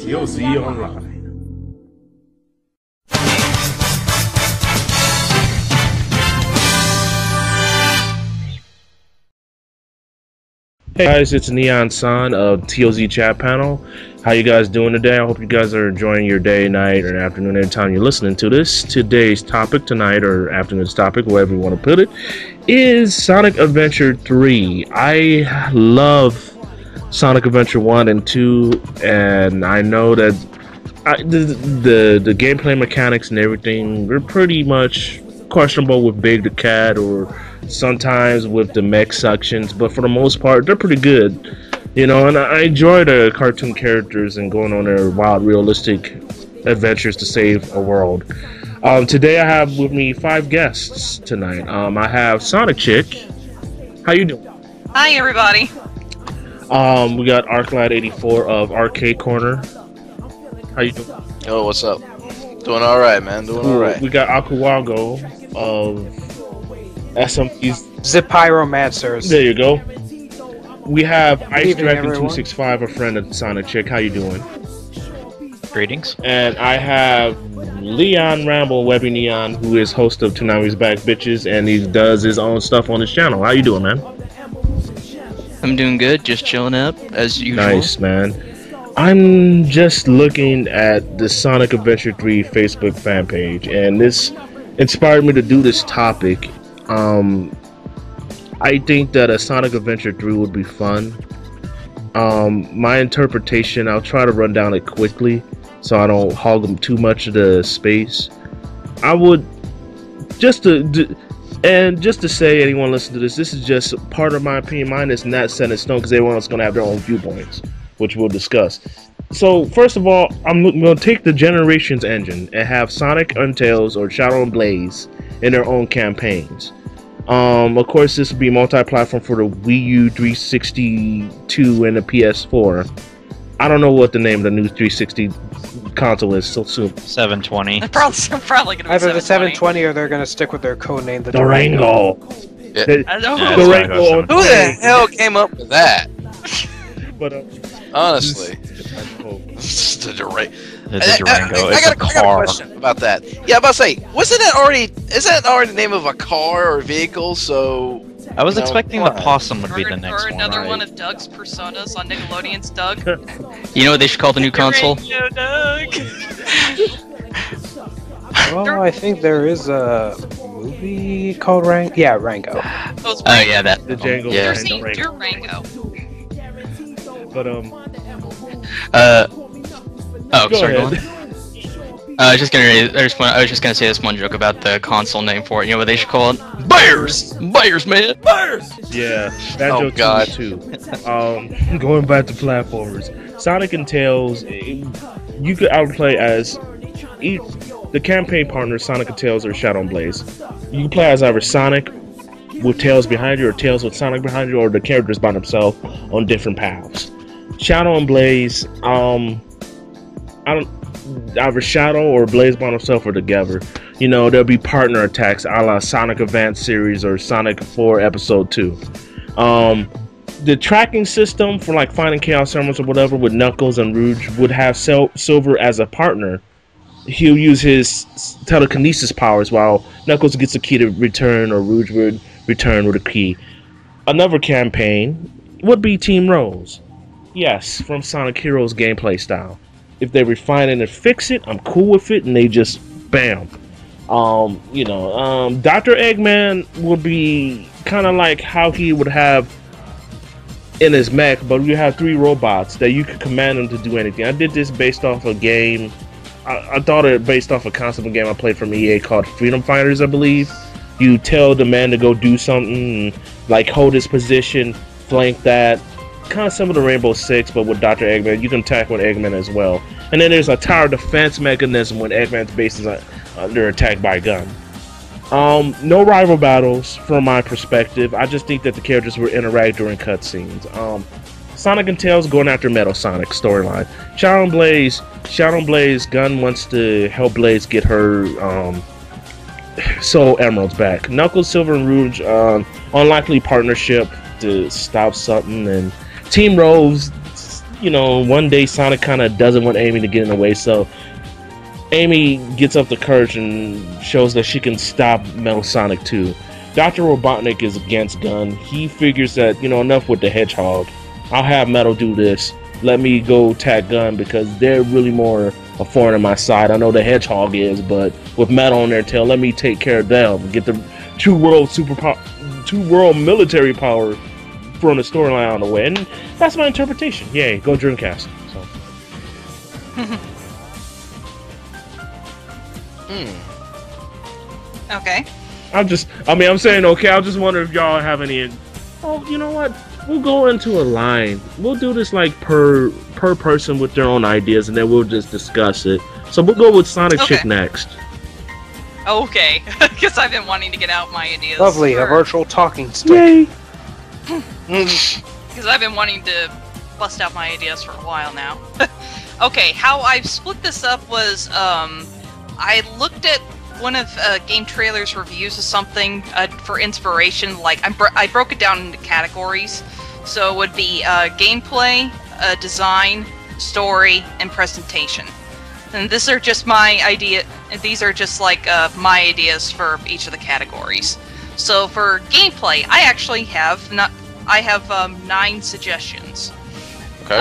TOZ Online. Hey guys, it's Neon San of TOZ Chat Panel. How you guys doing today? I hope you guys are enjoying your day, night, or afternoon anytime you're listening to this. Today's topic tonight, or afternoon's topic, wherever you want to put it, is Sonic Adventure 3. I love Sonic Adventure 1 and 2, and I know that the gameplay mechanics and everything are pretty much questionable with Big the Cat or sometimes with the mech sections, but for the most part they're pretty good, you know, and I enjoy the cartoon characters and going on their wild realistic adventures to save a world. Today I have with me 5 guests tonight. I have Sonic Chick. How you doing? Hi everybody. We got Arclad84 of Arcade Corner. How you doing? Oh, what's up? Doing alright, man. Doing alright. We got Akuago of SMP's Pyromancers. There you go. We have Ice Dragon 265, a friend of Sonic Chick. How you doing? Greetings. And I have Leonramble, Webby Neon, who is host of Toonami's Back Bitches, and he does his own stuff on his channel. How you doing, man? I'm doing good, just chilling up as usual. Nice, man. I'm just looking at the Sonic Adventure 3 Facebook fan page, and this inspired me to do this topic. I think that a Sonic Adventure 3 would be fun. My interpretation, I'll try to run down it quickly so I don't hog them too much of the space. I would, just to say, anyone listen to this is just part of my opinion. Mine is not set in stone because everyone else is going to have their own viewpoints, which we'll discuss. So, first of all, I'm going to take the Generations engine and have Sonic and Tails or Shadow and Blaze in their own campaigns. Of course, this will be multi-platform for the Wii U 362 and the PS4. I don't know what the name of the new 360 console is so soon. 720. Probably gonna be Either the 720. 720 or they're gonna stick with their code name, the Durango. Yeah. I know. Yeah, Durango. Who the hell came up with that? But Honestly. this- The Durango. It's a Durango. I It's got a a car. question about that. Yeah, I'm about to say, isn't that already the name of a car or vehicle? So I was No, expecting why? the possum would be Or the next one. another Right? one of Doug's personas on Nickelodeon's Doug. You know what they should call the new console? Radio Doug. Well, I think there is a movie called Rango. Yeah, Rango. Oh Yeah, that. The Django Yeah. You're Durango. saying Durango. But Oh, go sorry. Go ahead. on. I was just gonna say this one joke about the console name for it. You know what they should call it? Bears, Bears, man, Bears. Yeah, that Oh, joke God. too. Going back to platformers, Sonic and Tails, you could outplay as the campaign partner, Sonic and Tails or Shadow and Blaze. You can play as either Sonic with Tails behind you, or Tails with Sonic behind you, or the characters by themselves on different paths. Shadow and Blaze, either Shadow or Blaze by himself or together. You know, there'll be partner attacks a la Sonic Advance series or Sonic 4 Episode 2. The tracking system for like finding Chaos Emeralds or whatever with Knuckles and Rouge would have Silver as a partner. He'll use his telekinesis powers while Knuckles gets a key to return, or Rouge would return with a key. Another campaign would be Team Rose. Yes, from Sonic Heroes gameplay style. If they refine it and fix it, I'm cool with it, and they just bam. Dr. Eggman would be kind of like how he would have in his mech, but you have 3 robots that you could command them to do anything. I did this based off a game. I thought it based off a concept game I played from EA called Freedom Fighters, I believe. You tell the man to go do something, like hold his position, flank that. Kind of similar to Rainbow Six, but with Dr. Eggman, you can attack with Eggman as well. And then there's a tower defense mechanism when Eggman's base is under attack by a gun. No rival battles from my perspective. I just think that the characters will interact during cutscenes. Sonic and Tails going after Metal Sonic storyline. Shadow and Blaze, Gun wants to help Blaze get her Soul Emeralds back. Knuckles, Silver, and Rouge, unlikely partnership to stop something. And Team Rose, you know, one day Sonic kind of doesn't want Amy to get in the way, so Amy gets up the courage and shows that she can stop Metal Sonic 2. Dr. Robotnik is against Gun. He figures that, you know, enough with the Hedgehog. I'll have Metal do this. Let me go attack Gun because they're really more a thorn in my side. I know the Hedgehog is, but with Metal on their tail, let me take care of them. Get the two world military power from the storyline on the way. And that's my interpretation. Yay, go Dreamcast. So. Okay. I'm saying okay. I just wonder if y'all have any. Oh, you know what? We'll go into a line. We'll do this like per person with their own ideas, and then we'll just discuss it. So we'll go with Sonic Chick next. Okay, because I've been wanting to get out my ideas. Lovely, a virtual talking stick. Because I've been wanting to bust out my ideas for a while now. Okay, how I've split this up was I looked at one of Game Trailer's reviews of something for inspiration. Like I broke it down into categories, so it would be gameplay, design, story, and presentation. And these are just my idea. These are just like my ideas for each of the categories. So for gameplay, I actually have 9 suggestions. Okay.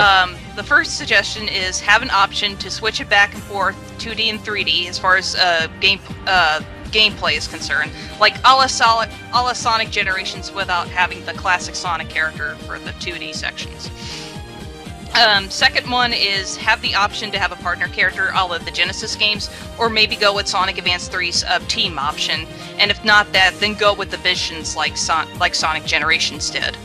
The first suggestion is have an option to switch it back and forth 2D and 3D as far as gameplay is concerned, like a la Sonic Generations without having the classic Sonic character for the 2D sections. Second one is have the option to have a partner character a la the Genesis games, or maybe go with Sonic Advance 3's team option, and if not that, then go with the visions like Sonic Generations did,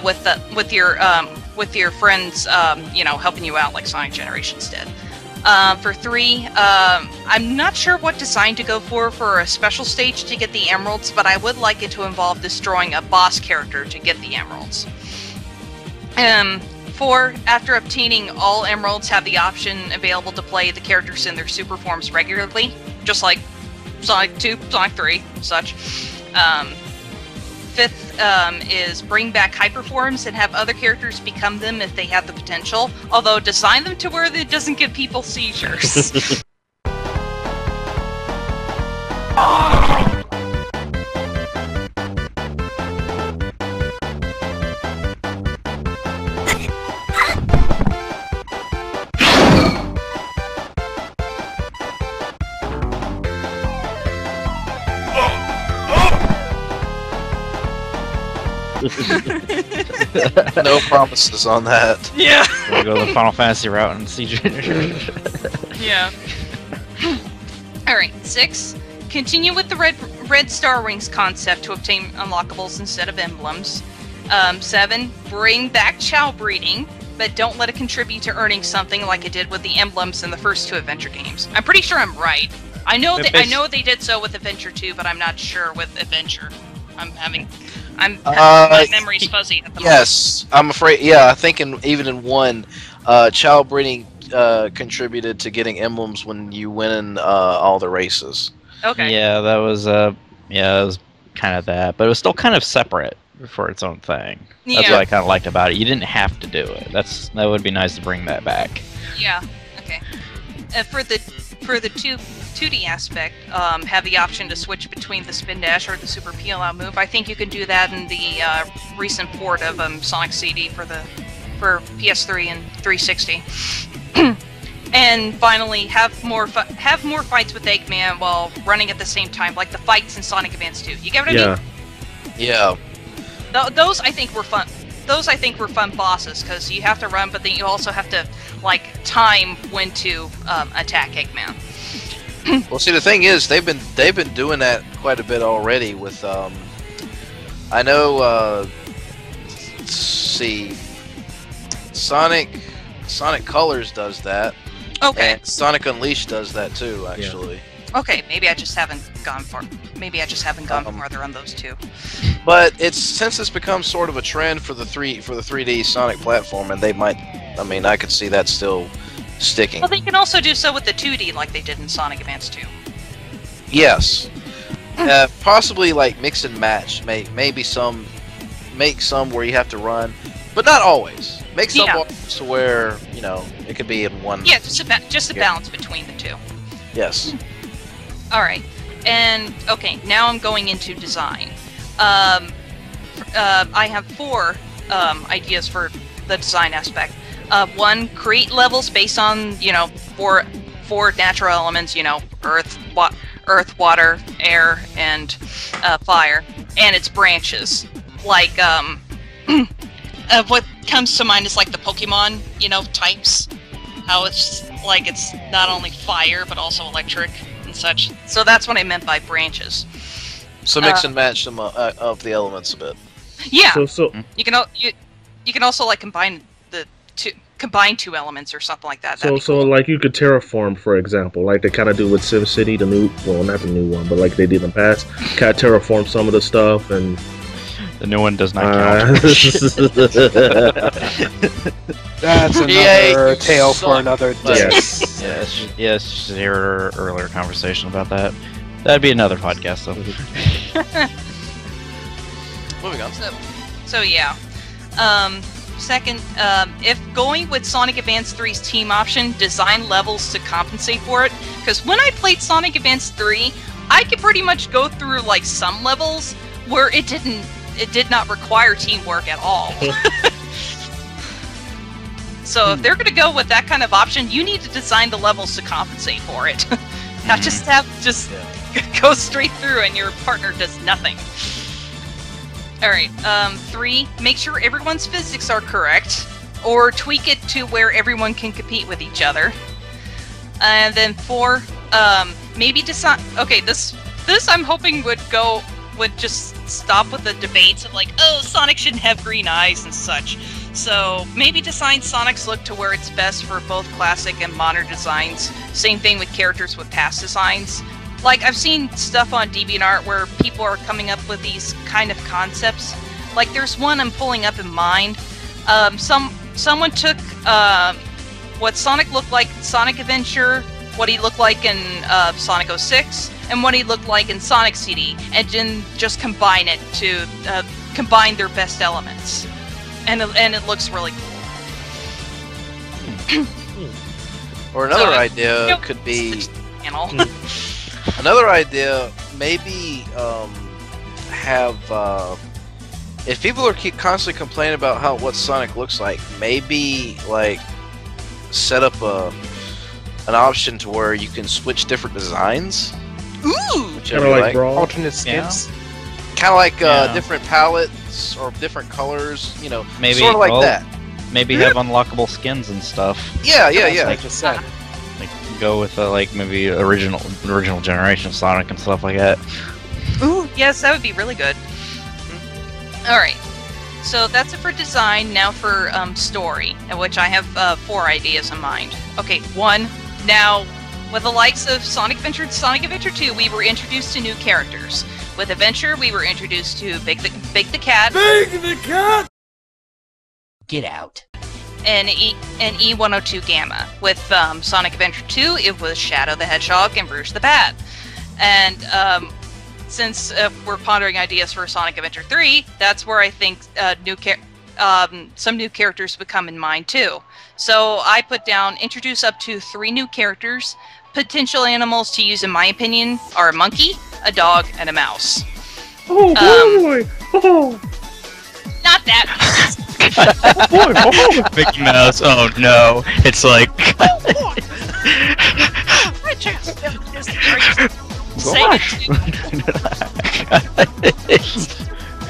with your friends, you know, helping you out like Sonic Generations did. For 3, I'm not sure what design to go for a special stage to get the emeralds, but I would like it to involve destroying a boss character to get the emeralds. 4, after obtaining all emeralds, have the option available to play the characters in their super forms regularly, just like Sonic 2, Sonic 3, such. 5th is bring back hyperforms and have other characters become them if they have the potential, although design them to where it doesn't give people seizures. No promises on that. Yeah. We'll go the Final Fantasy route and see. Yeah. Alright, 6. Continue with the red Star Rings concept to obtain unlockables instead of emblems. 7. Bring back Chow breeding, but don't let it contribute to earning something like it did with the emblems in the first 2 Adventure games. I'm pretty sure I'm right. I know they did so with Adventure 2, but I'm not sure with Adventure. My memory's fuzzy at the moment. Yes, I'm afraid. Yeah, I think even in 1, child breeding contributed to getting emblems when you win in all the races. Okay. Yeah, that was kind of that, but it was still kind of separate for its own thing. That's what I kind of liked about it. You didn't have to do it. That would be nice to bring that back. Yeah. Okay. For the 2D aspect, have the option to switch between the spin dash or the super peel out move. I think you can do that in the recent port of Sonic CD for PS3 and 360. And finally, have more fights with Eggman while running at the same time, like the fights in Sonic Advance 2. You get what I mean? Yeah. Those I think were fun. Those I think were fun bosses because you have to run, but then you also have to like time when to attack Eggman. Well, see, the thing is, they've been doing that quite a bit already. With I know. Let's see, Sonic Colors does that. Okay. And Sonic Unleashed does that too, actually. Yeah. Okay, maybe I just haven't gone farther on those 2. But since it's become sort of a trend for the 3D Sonic platform, and they might. I mean, I could see that still sticking. Well, they can also do so with the 2D like they did in Sonic Advance 2. Yes. Possibly like mix and match. Make some where you have to run, but not always. Make some bars to where it could be in one. Yeah, just a balance between the two. Yes. All right, and okay, now I'm going into design. I have 4 ideas for the design aspect. 1, create levels based on 4 natural elements. Earth, water, air, and fire, and its branches. Like what comes to mind is like the Pokemon, types. How it's not only fire but also electric and such. So that's what I meant by branches. So mix and match them of the elements a bit. Yeah. So you can also like combine 2 elements or something like that. So like you could terraform, for example, like they kind of do with SimCity, not the new one, but like they did in the past. Kind of terraform some of the stuff, and the new one does not count. That's another tale for another day. Yes, just hear our earlier conversation about that. That'd be another podcast, though. Moving on. So yeah. Second, if going with Sonic Advance 3's team option, design levels to compensate for it. Because when I played Sonic Advance 3, I could pretty much go through like some levels where it did not require teamwork at all. So if they're going to go with that kind of option, you need to design the levels to compensate for it. Not just go straight through and your partner does nothing. Alright, 3, make sure everyone's physics are correct, or tweak it to where everyone can compete with each other. And then 4, maybe decide... Okay, this I'm hoping would just stop with the debates of like, oh, Sonic shouldn't have green eyes and such. So maybe design Sonic's look to where it's best for both classic and modern designs. Same thing with characters with past designs. Like, I've seen stuff on DeviantArt where people are coming up with these kind of concepts. Like, there's one I'm pulling up in mind. Someone took what Sonic looked like in Sonic Adventure, what he looked like in Sonic 06, and what he looked like in Sonic CD, and then just combine it to combine their best elements. And it looks really cool. Or another idea could be... Another idea, maybe have if people are constantly complaining about what Sonic looks like, maybe like set up an option to where you can switch different designs. Ooh, kind of like alternate skins. Kind of like different palettes or different colors. Maybe sort of like that. Maybe have unlockable skins and stuff. Yeah. Like just said. Like go with like maybe original generation Sonic and stuff like that. Ooh, yes, that would be really good. Alright, so that's it for design. Now for story, in which I have 4 ideas in mind. Okay, 1, now, with the likes of Sonic Adventure and Sonic Adventure 2, we were introduced to new characters. With Adventure, we were introduced to Big the Cat. Big the Cat! Get out. And E102 Gamma. With Sonic Adventure 2, it was Shadow the Hedgehog and Rouge the Bat. And since we're pondering ideas for Sonic Adventure 3, that's where I think some new characters would come in mind too. So I put down introduce up to 3 new characters. Potential animals to use, in my opinion, are a monkey, a dog, and a mouse. Oh boy! Oh. Not that. Mickey Mouse. Oh no! It's like.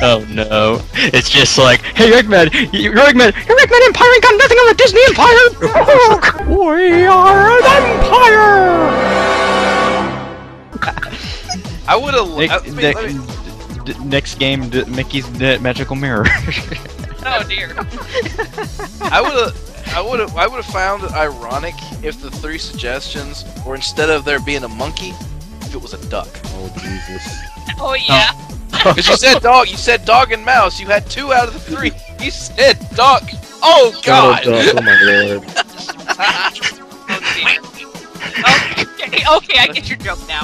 Oh no! It's just like, hey Eggman, you're Eggman Empire ain't got nothing on the Disney Empire. We are an empire. I would have. Next game, Mickey's magical mirror. Oh dear. I would have found it ironic if the 3 suggestions were, instead of there being a monkey, if it was a duck. Oh Jesus! Oh yeah. Because you said dog and mouse. You had 2 out of the 3. You said duck. Oh God! Oh my lord! Okay, I get your joke now.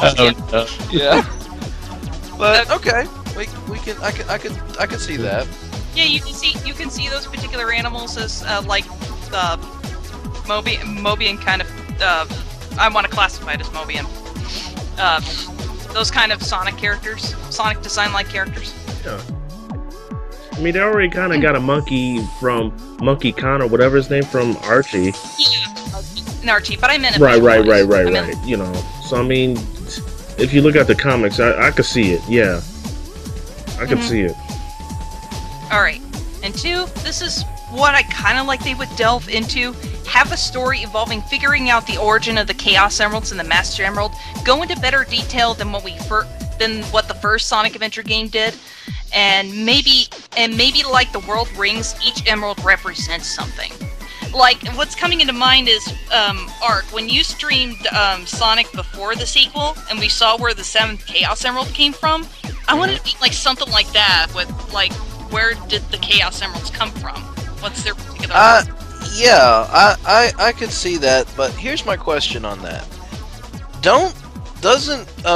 Yeah. But okay, we can. I can see that. Yeah, you can see those particular animals as like Mobian kind of. I want to classify it as Mobian. Those kind of Sonic characters, Sonic design-like characters. Yeah. I mean, they already kind of got a monkey from Monkey Kong or whatever his name from Archie. Yeah, Archie, but I meant right. You know, so I mean, if you look at the comics, I could see it. Yeah, I could see it. All right, and 2, this is what I kind of like they would delve into. Have a story involving figuring out the origin of the Chaos Emeralds and the Master Emerald. Go into better detail than what the first Sonic Adventure game did, and maybe like the World Rings, each emerald represents something. Like, what's coming into mind is Ark. When you streamed Sonic before the sequel, and we saw where the 7th Chaos Emerald came from, I wanted to be like something like that, with like, where did the Chaos Emeralds come from? What's their particular? Yeah, I could see that, but here's my question on that.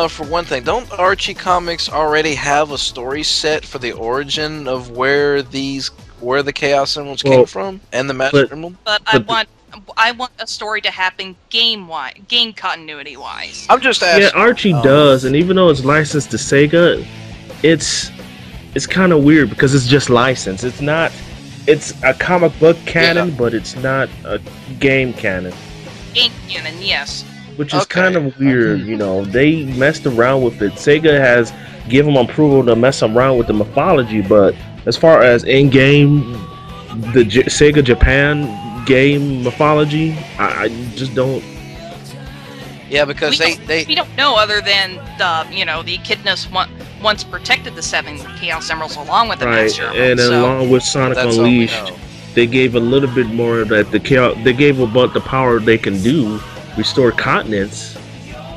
For one thing, don't Archie comics already have a story set for the origin of where the Chaos Emeralds came from and the Master Emerald? But I want a story to happen game continuity wise. I'm just asking. Yeah, Archie does, and even though it's licensed to Sega, it's kind of weird because it's just licensed. It's not. It's a comic book canon, but it's not a game canon. Game canon, yes. Which is kind of weird, you know. They messed around with it. Sega has given them approval to mess around with the mythology, but as far as in-game, the Sega Japan game mythology, I just don't. Yeah, because we don't know other than the Echidnas once protected the 7 Chaos Emeralds along with the Master Emerald. And along with Sonic Unleashed, they gave a little bit more that they gave about the power they can do, restore continents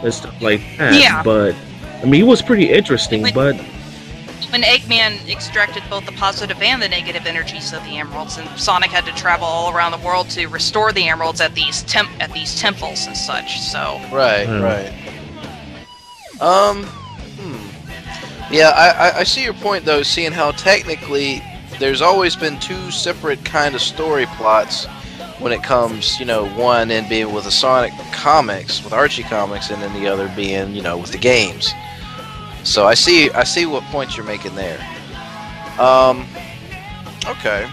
and stuff like that. Yeah. But I mean, it was pretty interesting. But when Eggman extracted both the positive and the negative energies of the emeralds, and Sonic had to travel all around the world to restore the emeralds at these temples and such. So right. Yeah, I see your point though. Seeing how technically there's always been 2 separate kind of story plots when it comes, one in being with the Sonic comics, with Archie comics, and then the other being, with the games. So I see what points you're making there. Okay.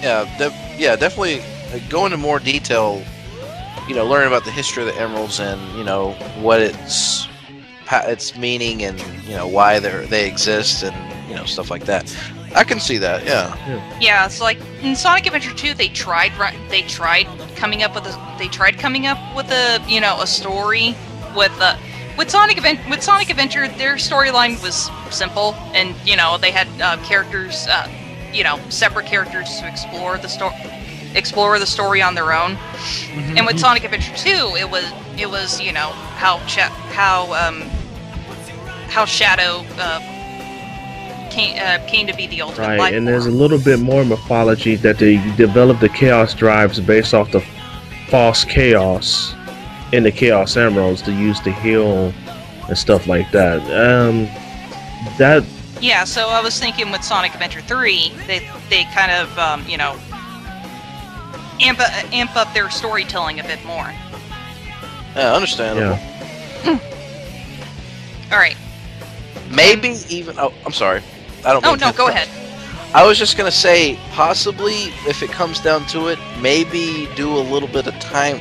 Yeah, definitely go into more detail. Learn about the history of the emeralds and what its meaning and why they exist and stuff like that. I can see that. Yeah. Yeah. So like in Sonic Adventure 2, they tried coming up with a story with Sonic Adventure. Their storyline was simple, and they had characters, separate characters to explore the story on their own. Mm-hmm. And with Sonic Adventure 2, it was how Shadow came to be the ultimate life and there's a little bit more mythology that they developed the Chaos Drives based off the false chaos in the Chaos Emeralds to use to heal and stuff like that. Yeah, so I was thinking with Sonic Adventure 3, they kind of amp up their storytelling a bit more. Yeah, understandable. Yeah. All right. Maybe even. Oh, I'm sorry. I don't. Oh no, go ahead. I was just gonna say, possibly, if it comes down to it, maybe do a little bit of time.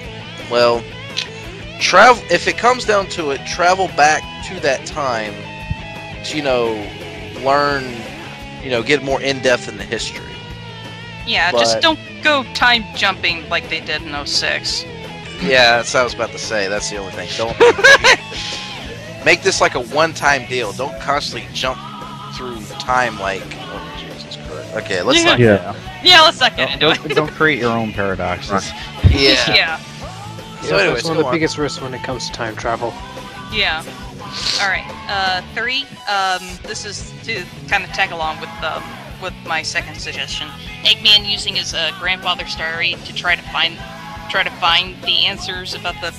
Well, travel. If it comes down to it, travel back to that time to, learn, get more in depth in the history. Yeah, just don't go time jumping like they did in 06. Yeah, that's what I was about to say. That's the only thing. Don't make this like a one-time deal. Don't constantly jump through time like. Oh Jesus Christ! Okay, let's not. Yeah, let's not get into it. Don't create your own paradoxes. Yeah. So anyways, that's one of the biggest risks when it comes to time travel. Yeah. All right. 3. This is to kind of tag along with my second suggestion. Eggman using his grandfather's diary to try to find the answers about the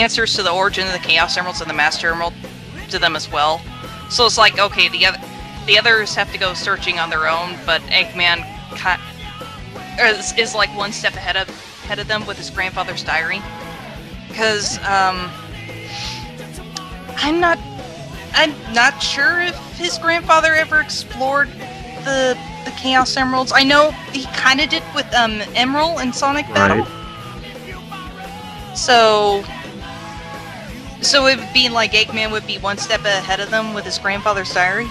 answers to the origin of the Chaos Emeralds and the Master Emerald to them as well. So it's like, okay, the others have to go searching on their own, but Eggman is like one step ahead of them with his grandfather's diary. Because I'm not sure if his grandfather ever explored the Chaos Emeralds. I know he kind of did with Emerald and Sonic Battle. So it would be like Eggman would be one step ahead of them with his grandfather's diary.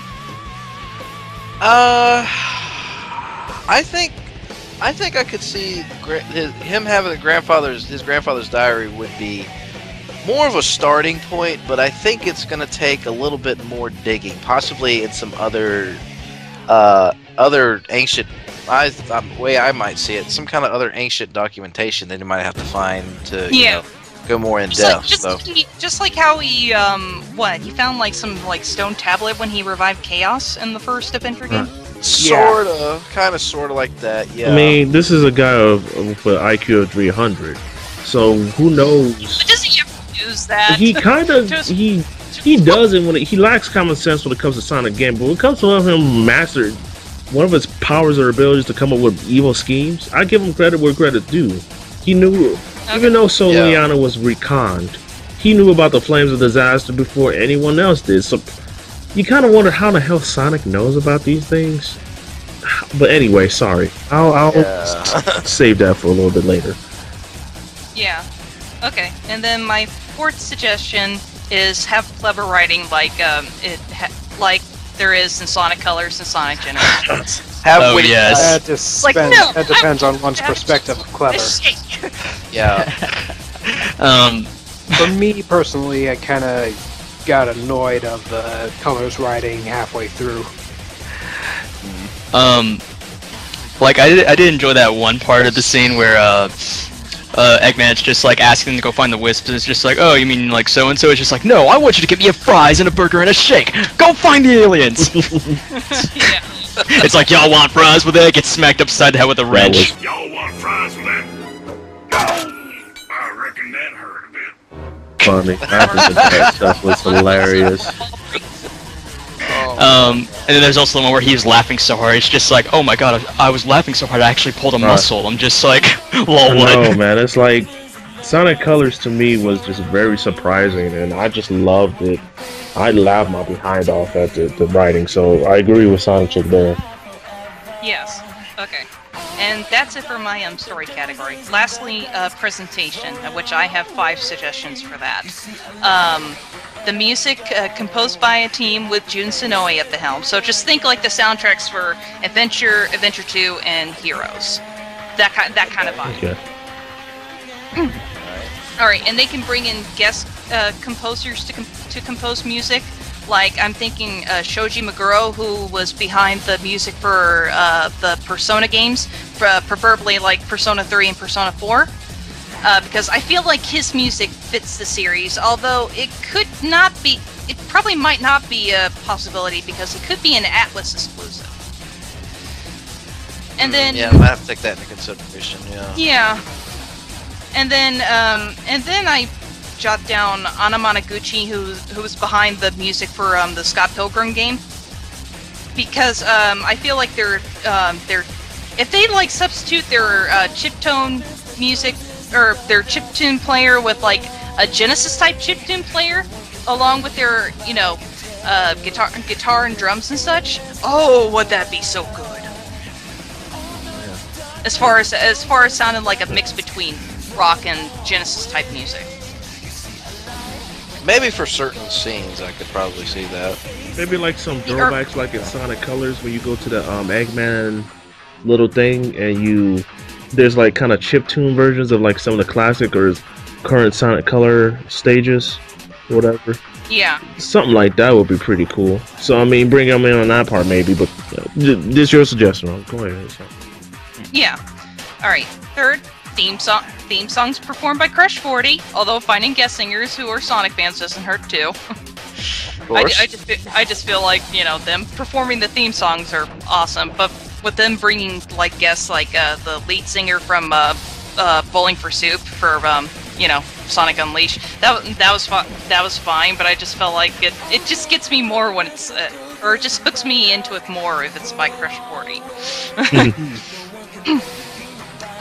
I think I could see him having his grandfather's diary would be more of a starting point, but I think it's going to take a little bit more digging, possibly in some other ancient. Way I might see it, some kind of other ancient documentation that you might have to find to go more in depth. Just like how he he found like some like stone tablet when he revived Chaos in the first adventure game. Sorta like that. Yeah. I mean, this is a guy with an IQ of 300, so who knows? But does he ever use that? He kind of he doesn't when he lacks common sense when it comes to Sonic game, but when it comes to him mastered one of his powers or abilities to come up with evil schemes, I give him credit where credit's due. He knew, even though Soliana was reconned, he knew about the Flames of Disaster before anyone else did. So you kind of wonder how the hell Sonic knows about these things. But anyway, sorry. I'll save that for a little bit later. Yeah. Okay. And then my fourth suggestion is have clever writing like like there is in Sonic Colors and Sonic Generations. That depends on one's perspective of clever. Yeah. For me personally, I kind of got annoyed of the Colors writing halfway through. Like I did enjoy that one part of the scene where Eggman's just like asking them to go find the wisps, and it's just like, oh, you mean like so and so? It's just like, no, I want you to get me a fries and a burger and a shake. Go find the aliens. Yeah. It's like, y'all want fries with that? Get smacked upside the head with a wrench. Y'all want fries with that? I reckon that hurt a bit. Funny. That stuff was hilarious. And then there's also the one where he's laughing so hard. It's just like, oh my god, I was laughing so hard I actually pulled a muscle. I'm just like, lol. No, man, it's like Sonic Colors to me was just very surprising, and I just loved it. I laughed my behind off at the writing, so I agree with Sonic Chick there. Yes. Okay. And that's it for my story category. Lastly, presentation, which I have 5 suggestions for that. The music composed by a team with Jun Sonoe at the helm. So just think like the soundtracks for Adventure, Adventure 2, and Heroes. That kind of vibe. Okay. Alright, and they can bring in guest composers to compose music. Like, I'm thinking Shoji Meguro, who was behind the music for the Persona games, preferably like Persona 3 and Persona 4. Because I feel like his music fits the series, although it probably might not be a possibility because it could be an Atlas exclusive. And then I have to take that into consideration. Yeah. And then I jot down Anna Managuchi, who was behind the music for the Scott Pilgrim game, because I feel like they're if they like substitute their chiptune music or their chiptune player with like a Genesis type chiptune player, along with their guitar and drums and such. Oh, would that be so good? As far as sounding like a mix between rock and Genesis type music. Maybe for certain scenes, I could probably see that. Maybe like some throwbacks, like in Sonic Colors, where you go to the Eggman little thing, and there's like kind of chiptune versions of like some of the classic or current Sonic Color stages, whatever. Yeah. Something like that would be pretty cool. So I mean, bring them in on that part maybe, but this is your suggestion. Go ahead. Yeah. All right. Third, theme songs performed by Crush 40. Although finding guest singers who are Sonic fans doesn't hurt too. I just feel like them performing the theme songs are awesome, but with them bringing like guests like the lead singer from Bowling for Soup for Sonic Unleashed, that was fine, but I just felt like it just gets me more when it's or it just hooks me into it more if it's by Crush 40.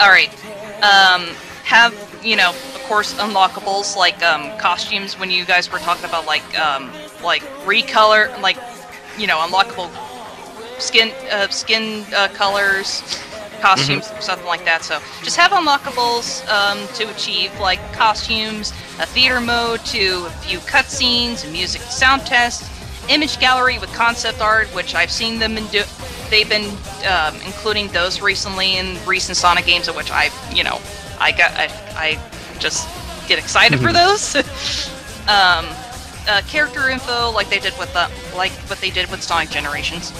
Alright. Have, of course, unlockables, like, costumes, when you guys were talking about, like recolor, like, unlockable skin colors, costumes, something like that. So just have unlockables to achieve, like costumes, a theater mode to view cutscenes, a music sound test, image gallery with concept art, which I've seen them they've been including those recently in recent Sonic games, of which I just get excited for those. Character info, like they did with like what they did with Sonic Generations,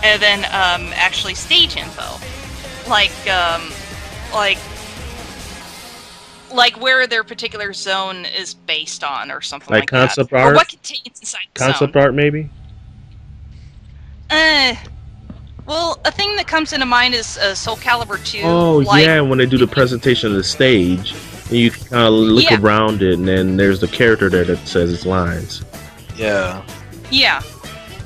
and then actually stage info, like where their particular zone is based on, or something like that. Concept art? Or what contains inside the Concept zone. art, maybe? Well, a thing that comes into mind is Soul Calibur 2. Oh, yeah, when they do the presentation of the stage, and you can kind of look around it, and then there's the character there that says its lines. Yeah. Yeah.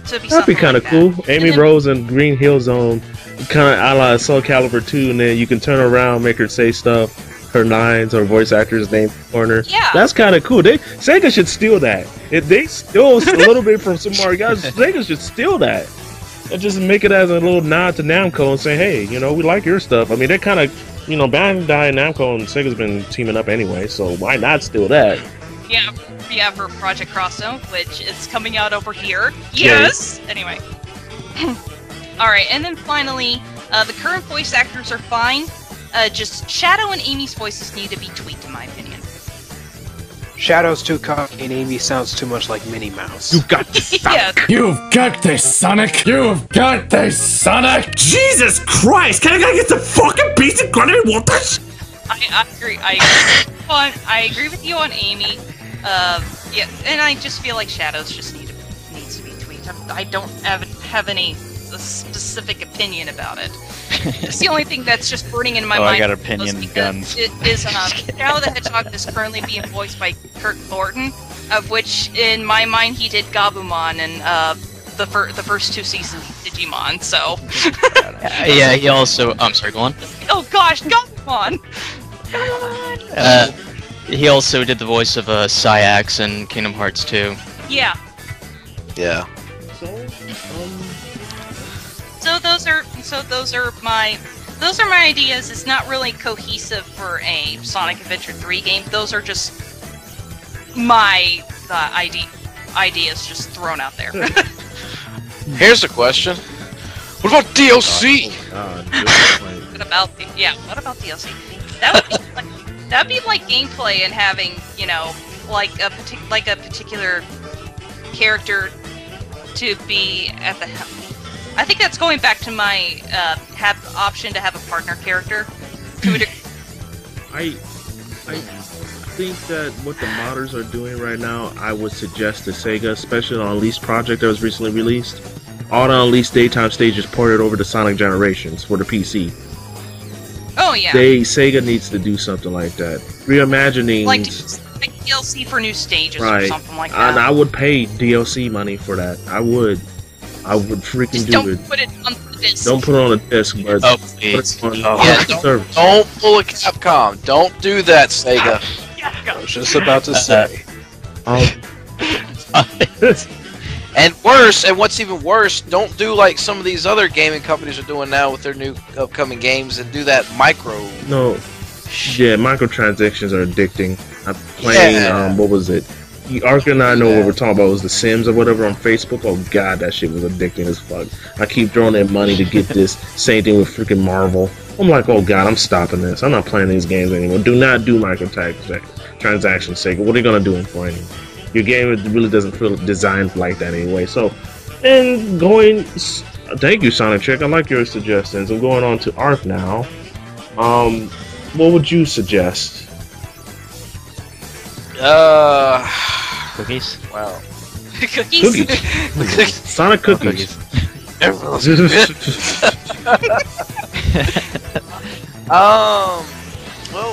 So that'd be kind of cool. Amy Rose and Green Hill Zone, kind of a la Soul Calibur 2, and then you can turn around, make her say stuff, her lines, or voice actor's name in the corner. Yeah. That's kind of cool. Sega should steal that. If they steal a little bit from some more guys, Sega should steal that. And just make it as a little nod to Namco and say, hey, we like your stuff. I mean, they're kind of, Bandai and Namco and Sega's been teaming up anyway, so why not steal that? Yeah, for Project Cross Zone, which is coming out over here. Yes! Yay. Anyway. Alright, and then finally, the current voice actors are fine. Just Shadow and Amy's voices need to be tweaked, in my opinion. Shadow's too cocky and Amy sounds too much like Minnie Mouse. You've got this, Sonic! Yes. You've got this, Sonic! You've got this, Sonic! Jesus Christ! Can I get some fucking basic Granny Waters? I agree. I agree with you on Amy. Yeah, and I just feel like Shadows just needs to be tweaked. I don't have any specific opinion about it. It's the only thing that's just burning in my mind. I got opinion guns. It is Shadow the Hedgehog is currently being voiced by Kirk Thornton, of which, in my mind, he did Gabumon and the first 2 seasons of Digimon. So. Yeah, he also. I'm sorry. Go on. Oh gosh, Gabumon. He also did the voice of Syax in Kingdom Hearts 2. Yeah. Yeah. So those are my ideas. It's not really cohesive for a Sonic Adventure 3 game. Those are just my ideas just thrown out there. Here's a question. What about DLC? What about DLC? That'd be like gameplay and having, like a particular character to be at the I think that's going back to my have the option to have a partner character. I think that what the modders are doing right now, I would suggest to Sega, especially on Unleashed project that was recently released, all the Unleashed daytime stages ported over to Sonic Generations for the PC. Oh yeah. Sega needs to do something like that. Reimagining like DLC for new stages or something like that. And I would pay DLC money for that. I would freaking just do it. Don't put it on the disc. Don't put it on a disc, but please. put it on service. Don't pull a Capcom. Don't do that, Sega. I was just about to say. And worse, and what's even worse, don't do like some of these other gaming companies are doing now with their new upcoming games and do that micro. No. Yeah, microtransactions are addicting. I'm playing, what was it? Ark and I know what we're talking about. It was The Sims or whatever on Facebook. Oh god, that shit was addicting as fuck. I keep throwing in money to get this. Same thing with freaking Marvel. I'm like, oh god, I'm stopping this. I'm not playing these games anymore. Do not do microtransactions, sake. What are you gonna do them for anyway? Your game really doesn't feel designed like that anyway. So, and going. Thank you, Sonic Chick. I like your suggestions. I'm going on to Ark now. What would you suggest? Cookies? Wow. Cookies. Sonic cookies. Well,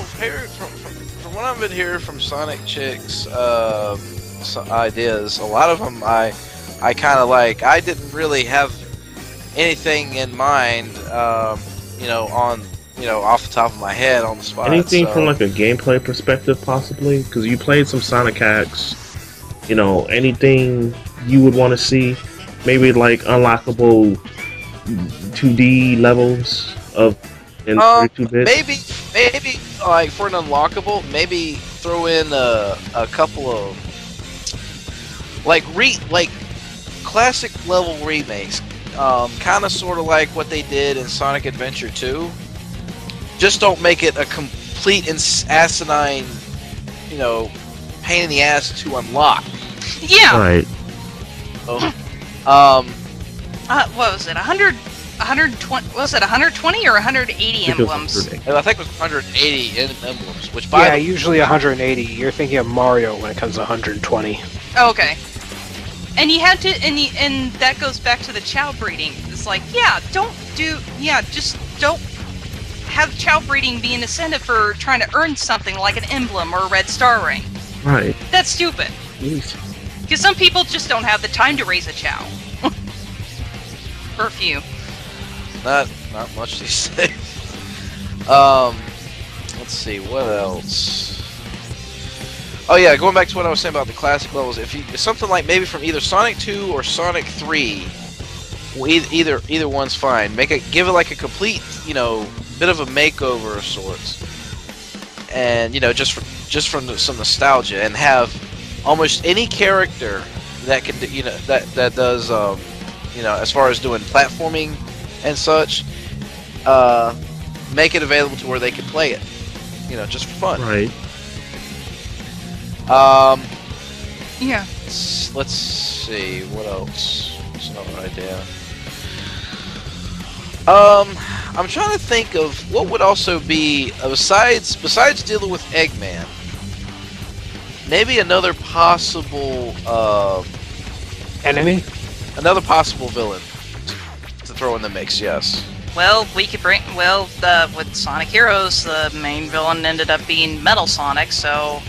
from what I've been hearing from Sonic Chick's ideas, a lot of them I I kind of like. I didn't really have anything in mind, you know, on off the top of my head on the spot. Anything from like a gameplay perspective, possibly, because you played some Sonic hacks. You know, anything you would want to see, maybe like unlockable 2D levels of in 32 bits. Maybe like for an unlockable, maybe throw in a couple of like classic level remakes, kind of sort of like what they did in Sonic Adventure 2. Just don't make it a complete and asinine, you know, pain in the ass to unlock. Yeah. Right. What was it? 120? Was it 120 or 180 emblems? I think it was 180 emblems. Which by usually 180. You're thinking of Mario when it comes to 120. Oh, okay. And you have to, and that goes back to the chow breeding. It's like, just don't have chow breeding be an incentive for trying to earn something like an emblem or a red star ring. Right. That's stupid. Because some people just don't have the time to raise a chow. Or a few. Not much these days. Let's see, what else? Oh yeah, going back to what I was saying about the classic levels, if something like maybe from either Sonic 2 or Sonic 3, well, either one's fine. Give it like a complete, you know, bit of a makeover of sorts, and you know, just from some nostalgia, and have almost any character that can, you know, that does, you know, as far as doing platforming and such, make it available to where they can play it, you know, just for fun. Right. Yeah. Let's see, what else? What's another idea? I'm trying to think of what would also be, besides dealing with Eggman, maybe another possible enemy? Another possible villain to throw in the mix, yes. Well, we could bring, with Sonic Heroes, the main villain ended up being Metal Sonic, so...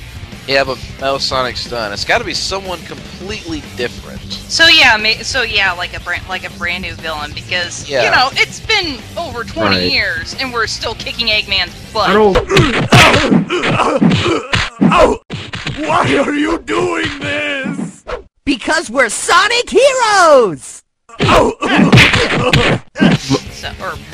Yeah, but Metal Sonic's done. It's got to be someone completely different. So yeah, like a brand new villain, because you know it's been over 20 years and we're still kicking Eggman's butt. I don't. Why are you doing this? Because we're Sonic Heroes. Or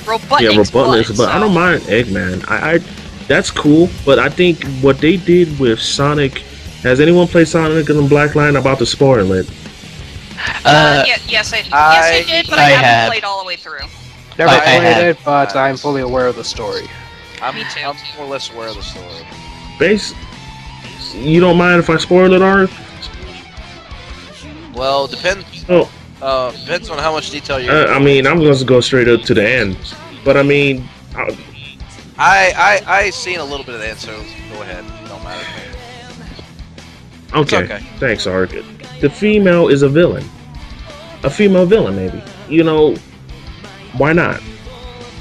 Robotnik's Yeah, Robotnik's, but I don't mind Eggman. I that's cool, but I think what they did with Sonic. Has anyone played Sonic and the Black Line? I'm about to spoil it. Yes, I did, but I haven't played all the way through. Never played it, but I'm fully aware of the story. Me too. I'm more or less aware of the story. You don't mind if I spoil it, Art? Well, depends. Depends on how much detail you. I mean, I'm going to go straight up to the end, but I mean, I seen a little bit of the end, so go ahead. Don't matter. Okay. Thanks, Art. The female is a villain. A female villain, maybe. You know, why not?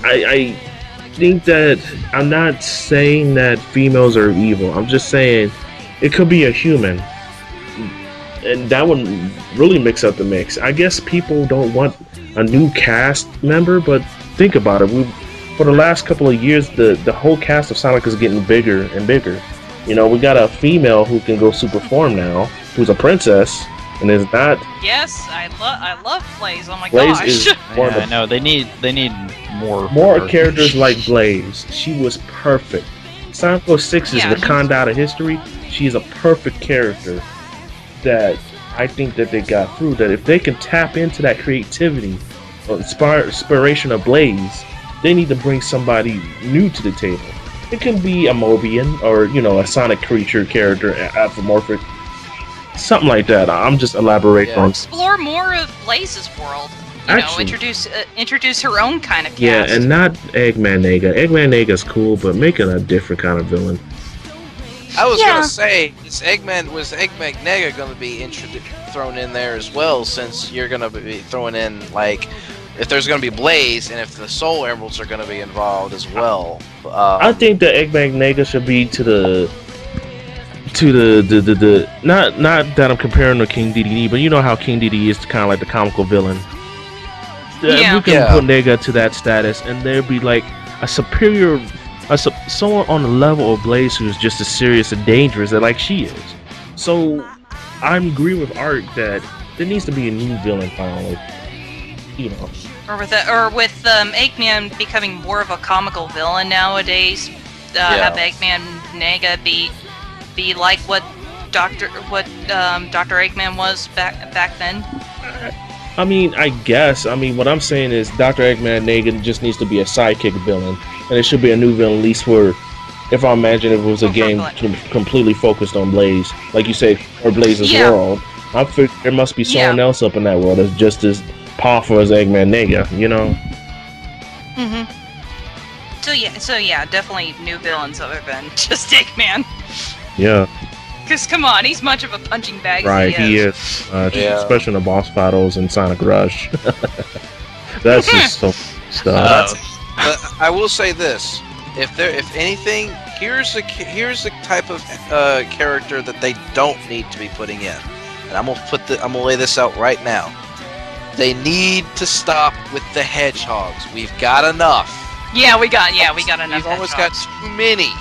I think that I'm not saying that females are evil. I'm just saying it could be a human. And that would really mix up the mix. I guess people don't want a new cast member, but think about it. For the last couple of years, the whole cast of Sonic is getting bigger and bigger. You know, we got a female who can go super form now, who's a princess, and is not. Yes, I love Blaze. Oh my Blaze gosh! Is I know they need more characters like Blaze. She was perfect. Sonic 06 is Wakanda out of history. She is a perfect character that I think that they got through. That if they can tap into that creativity or inspiration of Blaze, they need to bring somebody new to the table. It can be a Mobian or, you know, a Sonic creature character, anthropomorphic, something like that. I'm just elaborating on. Explore more of Blaze's world. You know, introduce her own kind of cast. Yeah, and not Eggman Nega. Eggman Nega's cool, but make it a different kind of villain. I was gonna say, was Eggman Nega gonna be thrown in there as well? Since you're gonna be throwing in like. If there's going to be Blaze, and if the Soul Emeralds are going to be involved as well. I think that Eggman Nega should be to to the not that I'm comparing to King Dedede, but you know how King Dedede is kind of like the comical villain. Yeah. We can put Nega to that status, and there'd be like a superior, someone on the level of Blaze who's just as serious and dangerous as like she is. So I'm agreeing with Art that there needs to be a new villain finally. You know. Or with Eggman becoming more of a comical villain nowadays. Have Eggman Nega be like what Dr. Eggman was back then. I mean, I guess. I mean, what I'm saying is Dr. Eggman Nega just needs to be a sidekick villain, and it should be a new villain, at least for, if I imagine it was a game completely focused on Blaze, like you said, or Blaze's world. I figure there must be someone else up in that world that's just as powerful as Eggman Nega, you know? Mm-hmm. So yeah, definitely new villains other than just Eggman. Yeah. Because come on, he's much of a punching bag. Right, he is. Especially in the boss battles in Sonic Rush. That's just so stuff. But I will say this: if anything, here's the type of character that they don't need to be putting in, and I'm gonna lay this out right now. They need to stop with the hedgehogs. We've got enough. Yeah, we got enough. We've almost got too many.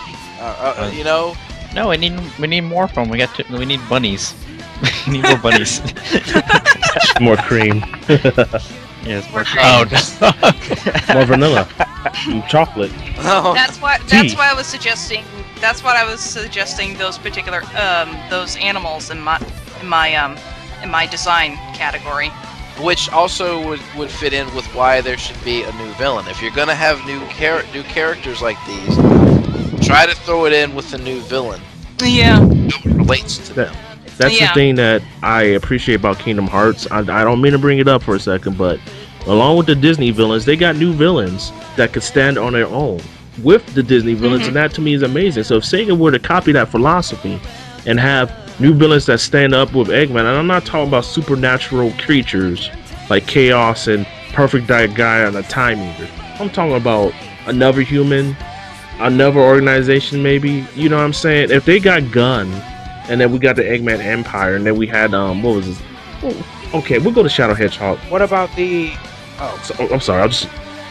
You know. No, we need more of them. We need bunnies. We need more bunnies. More cream. Yes, more cream. Oh no. More vanilla. Chocolate. Oh. That's why I was suggesting. That's what I was suggesting. Those particular those animals in my design category. Which also would fit in with why there should be a new villain. If you're gonna have new characters like these, try to throw it in with a new villain. Yeah. It relates to them. That's the thing that I appreciate about Kingdom Hearts. I don't mean to bring it up for a second, but along with the Disney villains, they got new villains that could stand on their own with the Disney villains, and that to me is amazing. So if Sega were to copy that philosophy and have new villains that stand up with Eggman, and I'm not talking about supernatural creatures like Chaos and Perfect Guy on a Time Eater. I'm talking about another human, another organization maybe. You know what I'm saying? If they got Gun, and then we got the Eggman Empire, and then we had what was this? Okay, we'll go to Shadow Hedgehog. What about the? I'm sorry.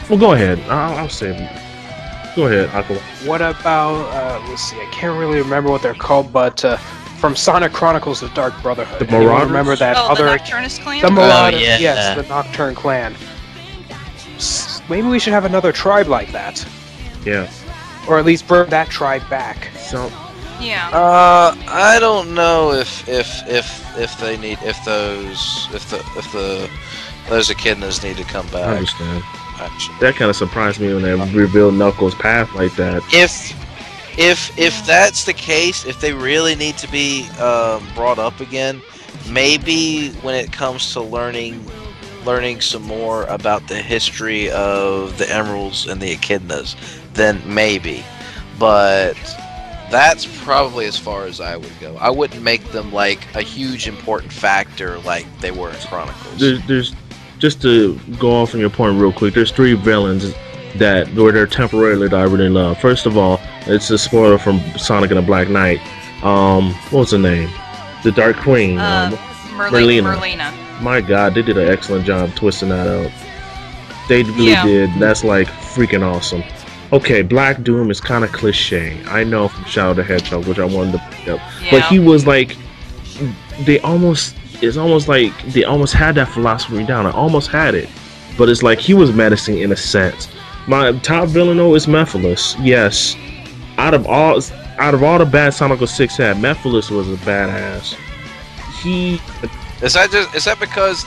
Well, go ahead. I'll save you. Go ahead, Aqua. What about? Let's see. I can't really remember what they're called, but from Sonic Chronicles: The Dark Brotherhood. The Marauders. Remember that other? The Nocturnus clan. The Marauders. Yes, the Nocturne clan. Maybe we should have another tribe like that. Yeah. Or at least bring that tribe back. So. Yeah. I don't know if those echidnas need to come back. I understand. That kind of surprised me when they revealed Knuckles' path like that. If that's the case, if they really need to be brought up again, maybe when it comes to learning some more about the history of the emeralds and the echidnas, then maybe. But that's probably as far as I would go. I wouldn't make them like a huge important factor like they were in Chronicles. There's just to go off on your point real quick, there's 3 villains that were there temporarily that I really love. First of all, it's a spoiler from Sonic and the Black Knight. What was her name? The Dark Queen. Merlina. My God, they did an excellent job twisting that out. They really did. That's like freaking awesome. Okay, Black Doom is kind of cliche. I know from Shadow the Hedgehog, which I wanted to pick up. Yeah. But he was like, it's almost like they almost had that philosophy down. I almost had it. But it's like he was menacing in a sense. My top villain though is Mephiles. Yes. Out of all the bad Sonic 06 had, Mephiles was a badass. Is that because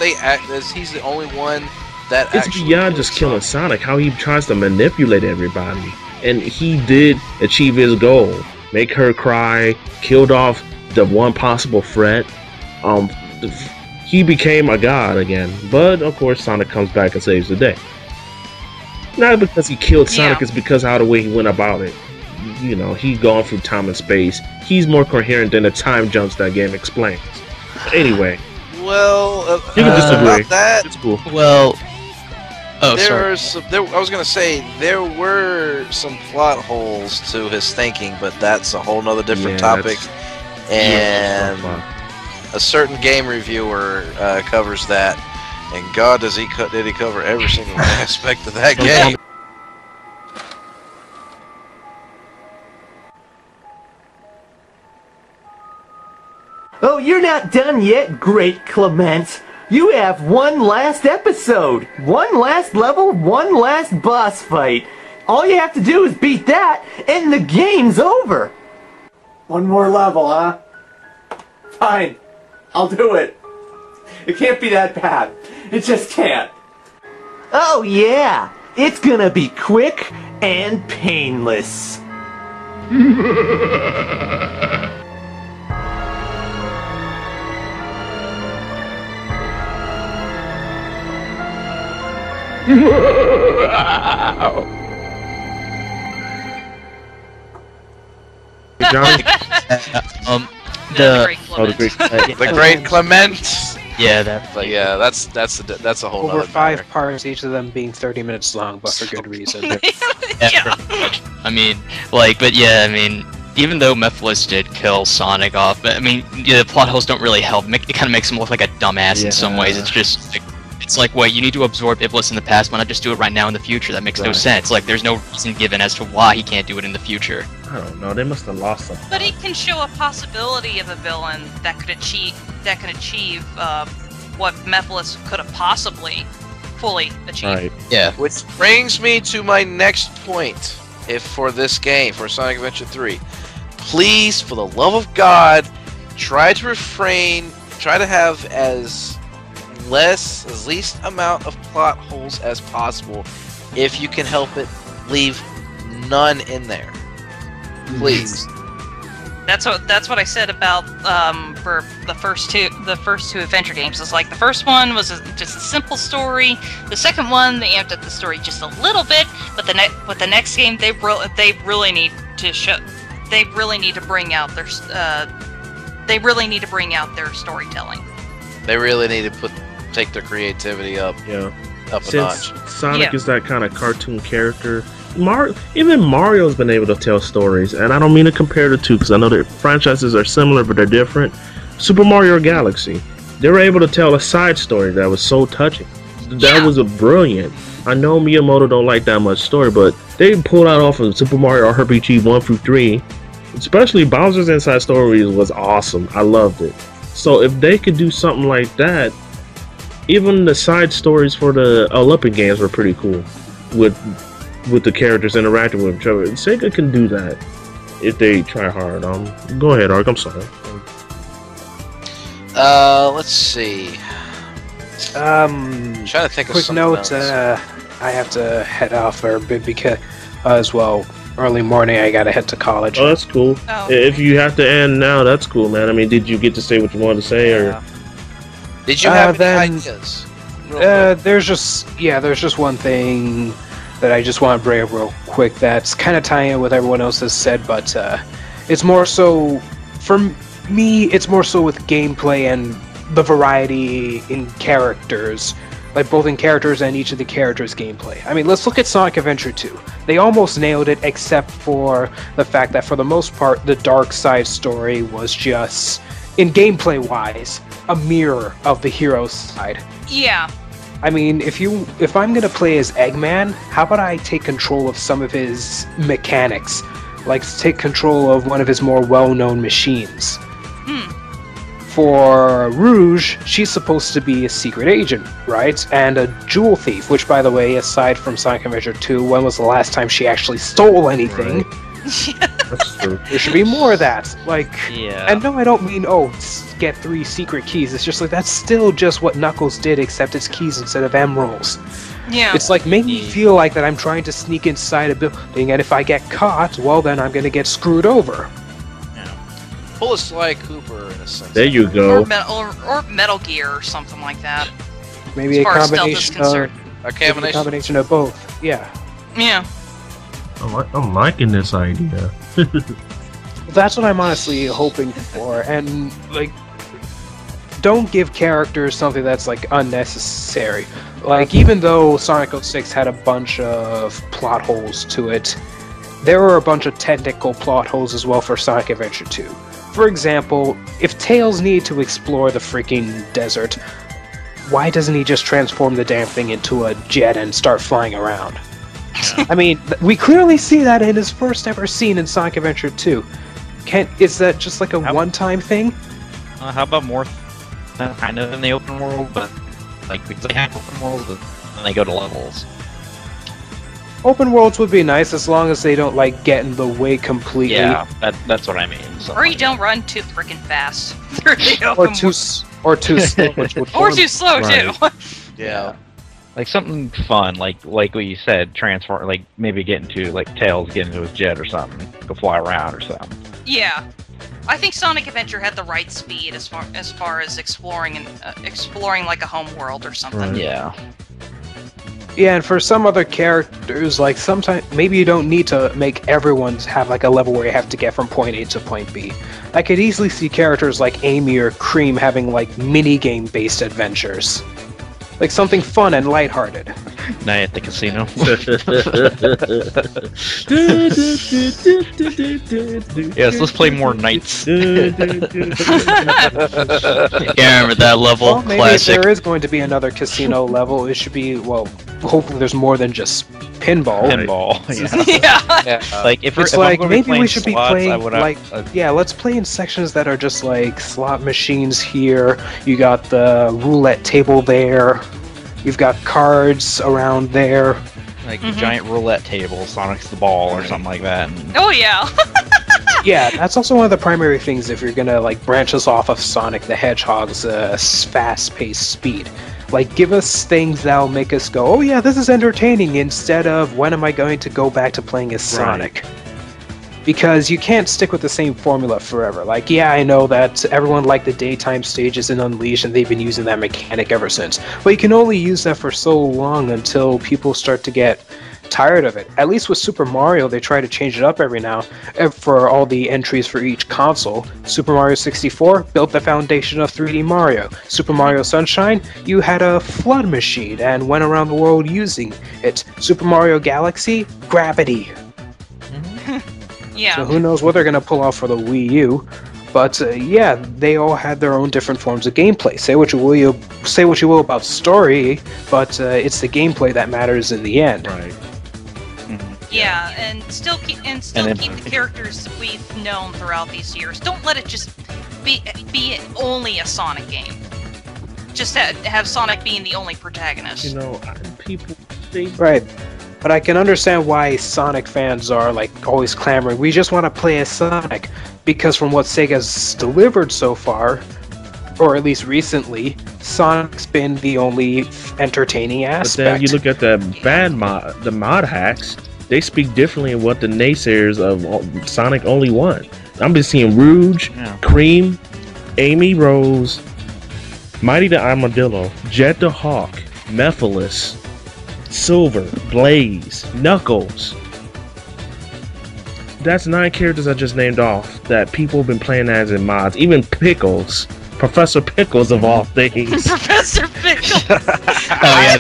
he's the only one that it's beyond just killing Sonic, how he tries to manipulate everybody. And he did achieve his goal. Make her cry, killed off the one possible threat. He became a god again. But of course Sonic comes back and saves the day. Not because he killed Sonic, it's because how the way he went about it. You know, he gone through time and space. He's more coherent than the time jumps that game explains. But anyway. Well, you can disagree. About that, it's cool. Well, I was gonna say there were some plot holes to his thinking, but that's a whole nother different topic. and a certain game reviewer covers that, and God, did he cover every single aspect of that game. Oh, you're not done yet, Great Clement. You have one last episode, one last level, one last boss fight. All you have to do is beat that, and the game's over. One more level, huh? Fine. I'll do it. It can't be that bad. It just can't. Oh, yeah. It's gonna be quick and painless. Johnny? The Great Clement. Yeah, that's that's a whole Over other 5 matter. parts, each of them being 30 minutes long, but for good reason. yeah. I mean, like, but yeah, I mean, even though Mephiles did kill Sonic off, but I mean, yeah, the plot holes don't really help. It kind of makes him look like a dumbass in some ways. It's just like, it's like, what, you need to absorb Iblis in the past, why not just do it right now in the future? That makes no sense. Like, there's no reason given as to why he can't do it in the future. I don't know. They must have lost something. But it can show a possibility of a villain that could achieve what Mephiles could have possibly fully achieved. Right. Yeah. Which brings me to my next point. If for this game, for Sonic Adventure 3, please, for the love of God, try to have as least amount of plot holes as possible. If you can help it, leave none in there. Please. That's what I said about for the first two adventure games. It's like the first one was just a simple story. The second one, they amped up the story just a little bit, but the next game they really need to bring out their storytelling. They really need to take their creativity up. Yeah. Up a Since notch. Sonic is that kind of cartoon character, even Mario's been able to tell stories, and I don't mean to compare the two because I know their franchises are similar but they're different. Super Mario Galaxy, they were able to tell a side story that was so touching. That was brilliant. I know Miyamoto don't like that much story, but they pulled out off of Super Mario RPG 1 through 3. Especially Bowser's Inside Story was awesome. I loved it. So if they could do something like that, even the side stories for the Olympic games were pretty cool, with the characters interacting with each other. Sega can do that if they try hard. Go ahead, Ark. I'm sorry. Let's see. Trying to think of quick something note. else. I have to head off for a bit because, as well, early morning I gotta head to college. Oh, that's cool. Oh. If you have to end now, that's cool, man. I mean, did you get to say what you wanted to say, or did you have any ideas? There's just one thing that I just want to bring up real quick that's kind of tying in with everyone else has said, but it's more so, for me, it's more so with gameplay and the variety in characters, like both in characters and each of the characters' gameplay. I mean, let's look at Sonic Adventure 2. They almost nailed it, except for the fact that for the most part, the dark side story was just, in gameplay-wise, a mirror of the hero's side. Yeah. I mean, if I'm gonna play as Eggman, how about I take control of some of his mechanics? Like, take control of one of his more well-known machines. For Rouge, she's supposed to be a secret agent, right? And a jewel thief, which, by the way, aside from Sonic Adventure 2, when was the last time she actually stole anything? that's true. There should be more of that. Like, Yeah. and no, I don't mean, get 3 secret keys. It's just like, that's still just what Knuckles did, except it's keys instead of emeralds. Yeah. It's like, make me feel like that I'm trying to sneak inside a building, and if I get caught, well, then I'm gonna get screwed over. Pull a Sly Cooper in a sense. There you go. Or Metal Gear or something like that. Maybe As a far as stealth is combination concerned. A combination of both. Yeah. Yeah. I'm liking this idea. That's what I'm honestly hoping for, and like, don't give characters something that's like unnecessary. Like, even though Sonic 06 had a bunch of plot holes to it, there were a bunch of technical plot holes as well for Sonic Adventure 2. for example, if Tails needed to explore the freaking desert, why doesn't he just transform the damn thing into a jet and start flying around? I mean, we clearly see that in his first ever scene in Sonic Adventure 2. Is that just like a one-time thing? How about more kind of in the open world, but like because they have open worlds and they go to levels. Open worlds would be nice as long as they don't like get in the way completely. Yeah, that's what I mean. Or you don't run too freaking fast through the open or too slow, which would or too slow too. Yeah. Like something fun, like what you said, transform, like maybe get into like Tails, get into his jet or something, go fly around or something. Yeah, I think Sonic Adventure had the right speed as far as exploring and exploring like a home world or something. Right. Yeah. Yeah, and for some other characters, like sometimes maybe you don't need to make everyone have like a level where you have to get from point A to point B. I could easily see characters like Amy or Cream having like mini-game based adventures. Like something fun and lighthearted. Night at the casino. Yes, let's play more nights. Yeah, remember that level? Well, maybe Classic. if there is going to be another casino level, it should be, well, hopefully there's more than just pinball. Pinball. Yeah. Like if It's if like I'm maybe we should be slots, playing like yeah, let's play in sections that are just like slot machines here. You got the roulette table there. You've got cards around there. like giant roulette table, Sonic's the ball or something like that. And Oh yeah. Yeah, that's also one of the primary things if you're gonna like branch us off of Sonic the Hedgehog's fast-paced speed. Like, give us things that'll make us go, oh yeah, this is entertaining, instead of when am I going to go back to playing as Sonic? Because you can't stick with the same formula forever. Like, yeah, I know that everyone liked the daytime stages in Unleashed, and they've been using that mechanic ever since. But you can only use that for so long until people start to get tired of it. At least with Super Mario, they try to change it up every now for all the entries for each console. Super Mario 64 built the foundation of 3D Mario. Super Mario Sunshine, you had a flood machine and went around the world using it. Super Mario Galaxy, gravity. Yeah. So who knows what they're going to pull off for the Wii U. But yeah, they all had their own different forms of gameplay. Say what you will about story, but it's the gameplay that matters in the end. Right. Yeah, and still keep the characters we've known throughout these years. Don't let it just be only a Sonic game. Just have Sonic being the only protagonist. You know, people. Right. But I can understand why Sonic fans are like always clamoring. We just want to play as Sonic, because from what Sega's delivered so far, or at least recently, Sonic's been the only entertaining aspect. But then you look at the mod hacks. They speak differently in what the naysayers of Sonic only want. I'm just seeing Rouge, Cream, Amy Rose, Mighty the Armadillo, Jet the Hawk, Mephiles, Silver, Blaze, Knuckles. That's 9 characters I just named off that people have been playing as in mods. Even Pickles. Professor Pickles of all things. Professor Pickles! Oh yeah,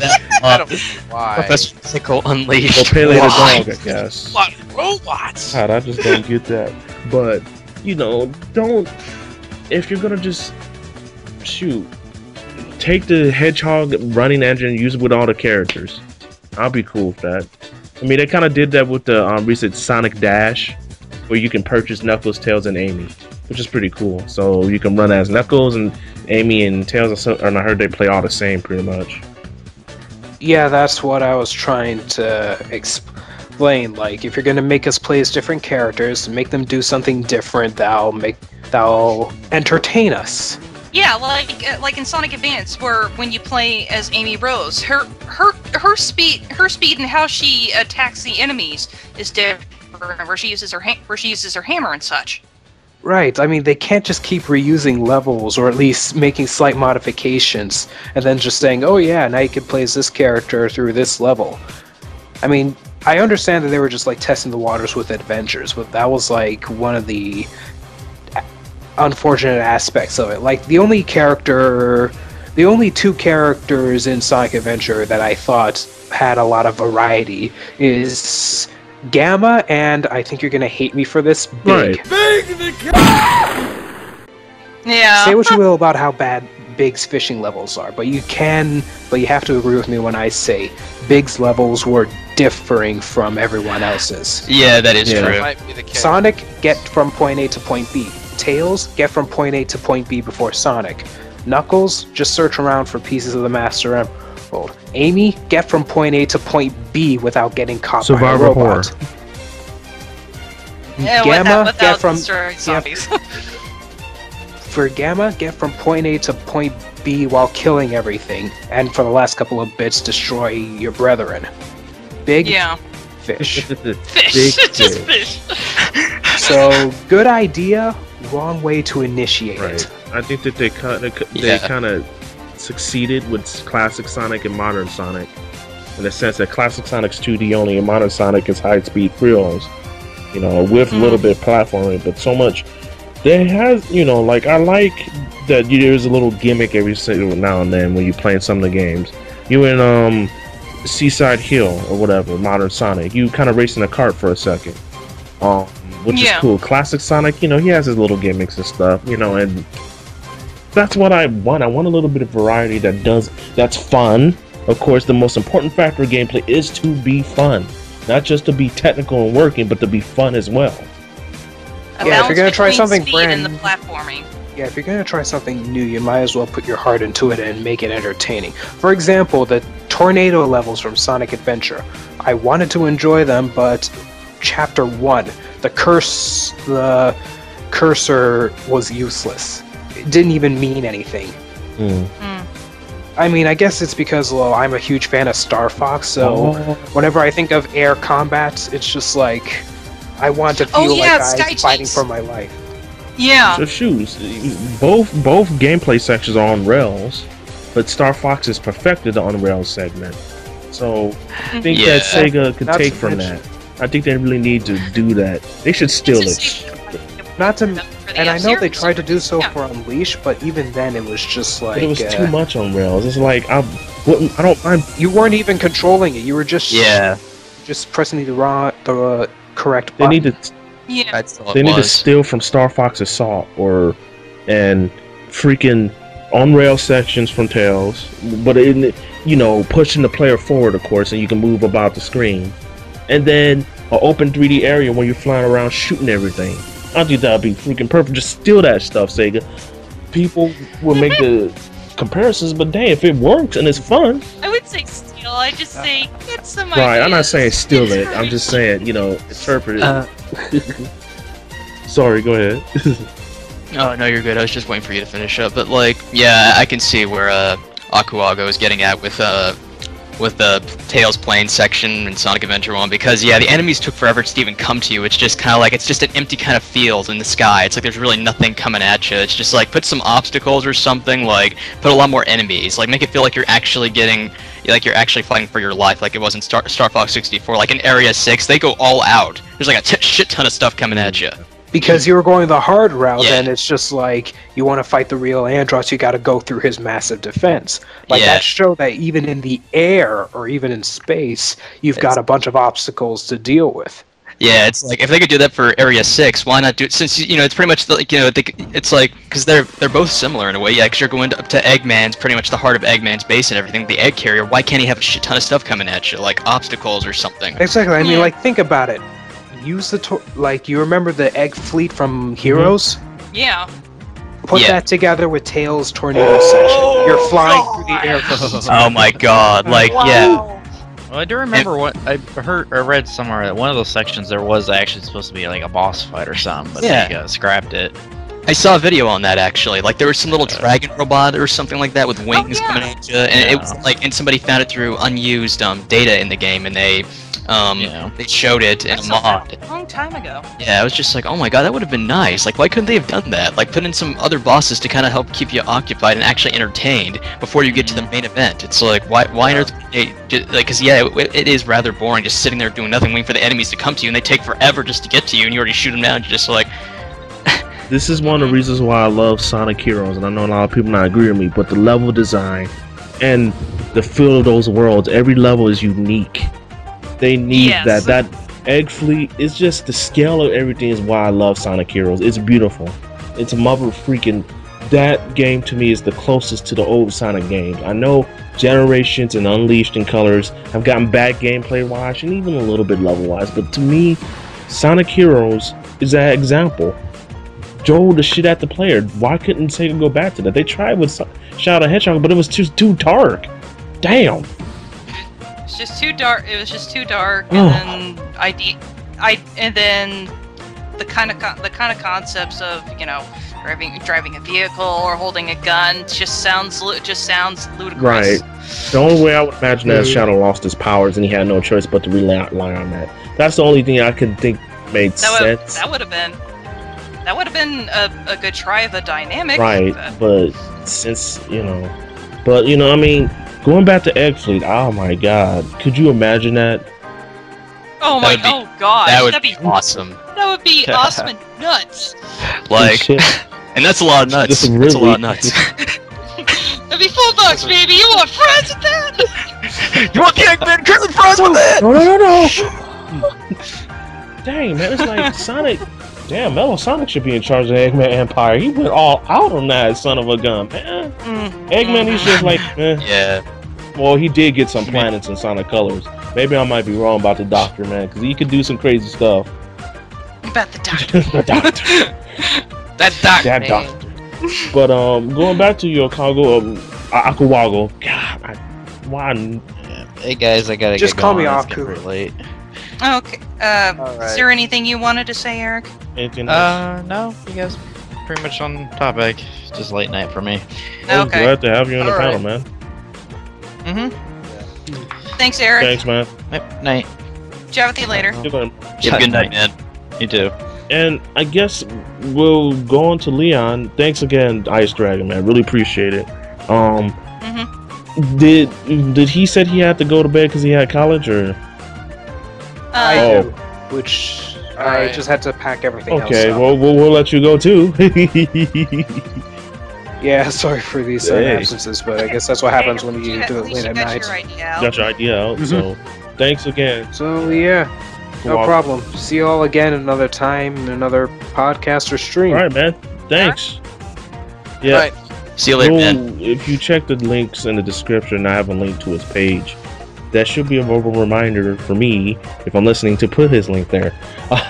Why? Professor Pickle Unleashed. Or Pele the dog, I guess. What robots? God, I just don't get that. But, you know, don't... If you're gonna just... Shoot. Take the Hedgehog running engine and use it with all the characters. I'll be cool with that. I mean, they kind of did that with the recent Sonic Dash, where you can purchase Knuckles, Tails, and Amy, which is pretty cool. So you can run as Knuckles, and Amy and Tails, and I heard they play all the same, pretty much. Yeah, that's what I was trying to explain. Like, if you're gonna make us play as different characters, make them do something different that'll entertain us. Yeah, like in Sonic Advance, where when you play as Amy Rose, her speed and how she attacks the enemies is different. Where she uses her hammer and such. Right. I mean, they can't just keep reusing levels, or at least making slight modifications, and then just saying, "Oh yeah, now you can play as this character through this level." I mean, I understand that they were just like testing the waters with adventures, but that was like one of the unfortunate aspects of it. Like the only two characters in Sonic Adventure that I thought had a lot of variety is Gamma, and I think you're gonna hate me for this, Big. Right. Yeah. Say what you will about how bad Big's fishing levels are, but you have to agree with me when I say Big's levels were differing from everyone else's. Yeah, that is Yeah. true. Might be the case. Sonic, get from point A to point B. Tails, get from point A to point B before Sonic. Knuckles, just search around for pieces of the Master Emerald. Amy, get from point A to point B without getting caught by a Survivor robot. horror. Yeah, Gamma, without get from destroying zombies. For Gamma, get from point A to point B while killing everything, and for the last couple of bits, destroy your brethren. Big, Yeah. fish. Fish. Big Just fish. fish. So, good idea, wrong way to initiate Right. it. I think that they Yeah. kind of succeeded with classic Sonic and modern Sonic, in the sense that classic Sonic's 2D only and modern Sonic is high-speed thrills. You know, with a little bit of platforming, but so much. There has, you know, like, I like that there's a little gimmick every single now and then when you're playing some of the games. You in Seaside Hill or whatever, modern Sonic, you kind of racing a cart for a second, which is cool. Classic Sonic, you know, he has his little gimmicks and stuff, you know, and that's what I want. I want a little bit of variety that's fun. Of course, the most important factor of gameplay is to be fun, not just to be technical and working, but to be fun as well. A Yeah, if you're balance gonna try between something speed and the brand- platforming. Yeah, if you're gonna try something new, you might as well put your heart into it and make it entertaining. For example, the tornado levels from Sonic Adventure. I wanted to enjoy them, but Chapter 1, the cursor was useless. It didn't even mean anything. I mean, I guess it's because, well, I'm a huge fan of Star Fox, so whenever I think of air combat, it's just like, I want to feel like I'm fighting for my life. Yeah. So shoes, both gameplay sections are on rails, but Star Fox has perfected the on rails segment. So I think that Sega could take from that. I think they really need to do that. They should steal it. And I know they tried to do so for Unleash, but even then it was just like... But it was too much on rails. It's like, I don't mind. You weren't even controlling it. You were just just pressing the correct button. They need to. Yeah. They need to steal from Star Fox Assault and freaking on rail sections from Tails, but pushing the player forward, of course, and you can move about the screen, and then an open 3D area where you're flying around shooting everything. I think that'd be freaking perfect. Just steal that stuff, Sega. People will make the comparisons, but dang, if it works and it's fun. I would say steal. I just say get some Right, ideas. I'm not saying steal it. I'm just saying, interpret it. Sorry, go ahead. Oh, no, you're good. I was just waiting for you to finish up. But, like, yeah, I can see where Akuago is getting at with the Tails plane section in Sonic Adventure 1, because, yeah, the enemies took forever to even come to you. It's just kind of like, it's just an empty kind of field in the sky. It's like there's really nothing coming at you. It's just like, put some obstacles or something, like, put a lot more enemies. Like, make it feel like you're actually fighting for your life, like it was in Star Fox 64. Like, in Area 6, they go all out. There's like a shit ton of stuff coming at you. Because you were going the hard route, and it's just like, you want to fight the real Andros, you got to go through his massive defense. Like, that showed that even in the air, or even in space, you've got a bunch of obstacles to deal with. Yeah, it's like, if they could do that for Area 6, why not do it? Since, it's pretty much, like, it's like, because they're both similar in a way, yeah, because you're going up to Eggman's, pretty much the heart of Eggman's base and everything, the egg carrier. Why can't he have a shit ton of stuff coming at you, like obstacles or something? Exactly, I mean, like, think about it. Use you remember the egg fleet from Heroes? Yeah. Put that together with Tails' tornado section. You're flying through the air. Oh my god, like, yeah. Well, I do remember what I heard or read somewhere that one of those sections there was actually supposed to be like a boss fight or something, but they scrapped it. I saw a video on that, actually. Like, there was some little dragon robot or something like that with wings coming at you, and it was like, and somebody found it through unused data in the game, and they showed it in a mod. A long time ago. Yeah, I was just like, oh my god, that would have been nice. Like, why couldn't they have done that? Like, put in some other bosses to kind of help keep you occupied and actually entertained before you get to the main event. It's like, why on earth? Like, because it is rather boring just sitting there doing nothing, waiting for the enemies to come to you, and they take forever just to get to you, and you already shoot them down. You're just like. This is one of the reasons why I love Sonic Heroes, and I know a lot of people not agree with me, but the level design and the feel of those worlds, every level is unique. They need that. That egg fleet is just, the scale of everything is why I love Sonic Heroes. It's beautiful. It's mother freaking that game to me is the closest to the old Sonic games. I know Generations and Unleashed and Colors have gotten bad gameplay wise and even a little bit level wise, but to me, Sonic Heroes is that example. Drove the shit at the player. Why couldn't Sega go back to that? They tried with Shadow the Hedgehog, but it was just too dark. Damn. It's just too dark. It was just too dark, and then the kind of concepts of, you know, driving a vehicle or holding a gun just sounds ludicrous. Right. The only way I would imagine that is Shadow lost his powers and he had no choice but to rely on that. That's the only thing I could think made sense. That would have been a good try of a dynamic. Right, but since, you know, I mean, going back to Egg Fleet, oh my god, could you imagine that? Oh my, oh god, that'd be awesome. That would be awesome and nuts. Like, and that's a lot of nuts. Really, that's a lot of nuts. That'd be full bucks, baby. You want fries with that? You want the Eggman curly fries with that? No. Dang, man, it's like Sonic. Damn, Mellow Sonic should be in charge of the Eggman Empire. He went all out on that son of a gun, man. Eggman, he's just like, yeah. Well, he did get some planets in Sonic Colors. Maybe I might be wrong about the Doctor, man, because he could do some crazy stuff. About the Doctor. The Doctor. That Doctor. That Doctor. But going back to your Akuago, God, why? Hey guys, I gotta just get call going. me It's Aku. getting pretty late. Okay. Is there anything you wanted to say, Eric? Anything else? No, you guys pretty much on topic. It's just late night for me. I'm glad to have you on the panel, man. Thanks, Eric. Thanks, man. Yep, night. Chat with you later. Good night, man. You too. And I guess we'll go on to Leon. Thanks again, Ice Dragon, man. Really appreciate it. Did he said he had to go to bed because he had college, or? I do, which I just had to pack everything else up. Well, we'll let you go too. Yeah, sorry for these absences, but I guess that's what happens when you do it late at night. Got your idea out, so thanks again. So yeah, no problem. See you all again another time in another podcast or stream. All right, man. Thanks. Yeah. Right. See you later, man. If you check the links in the description, I have a link to his page. That should be a verbal reminder for me, if I'm listening, to put his link there.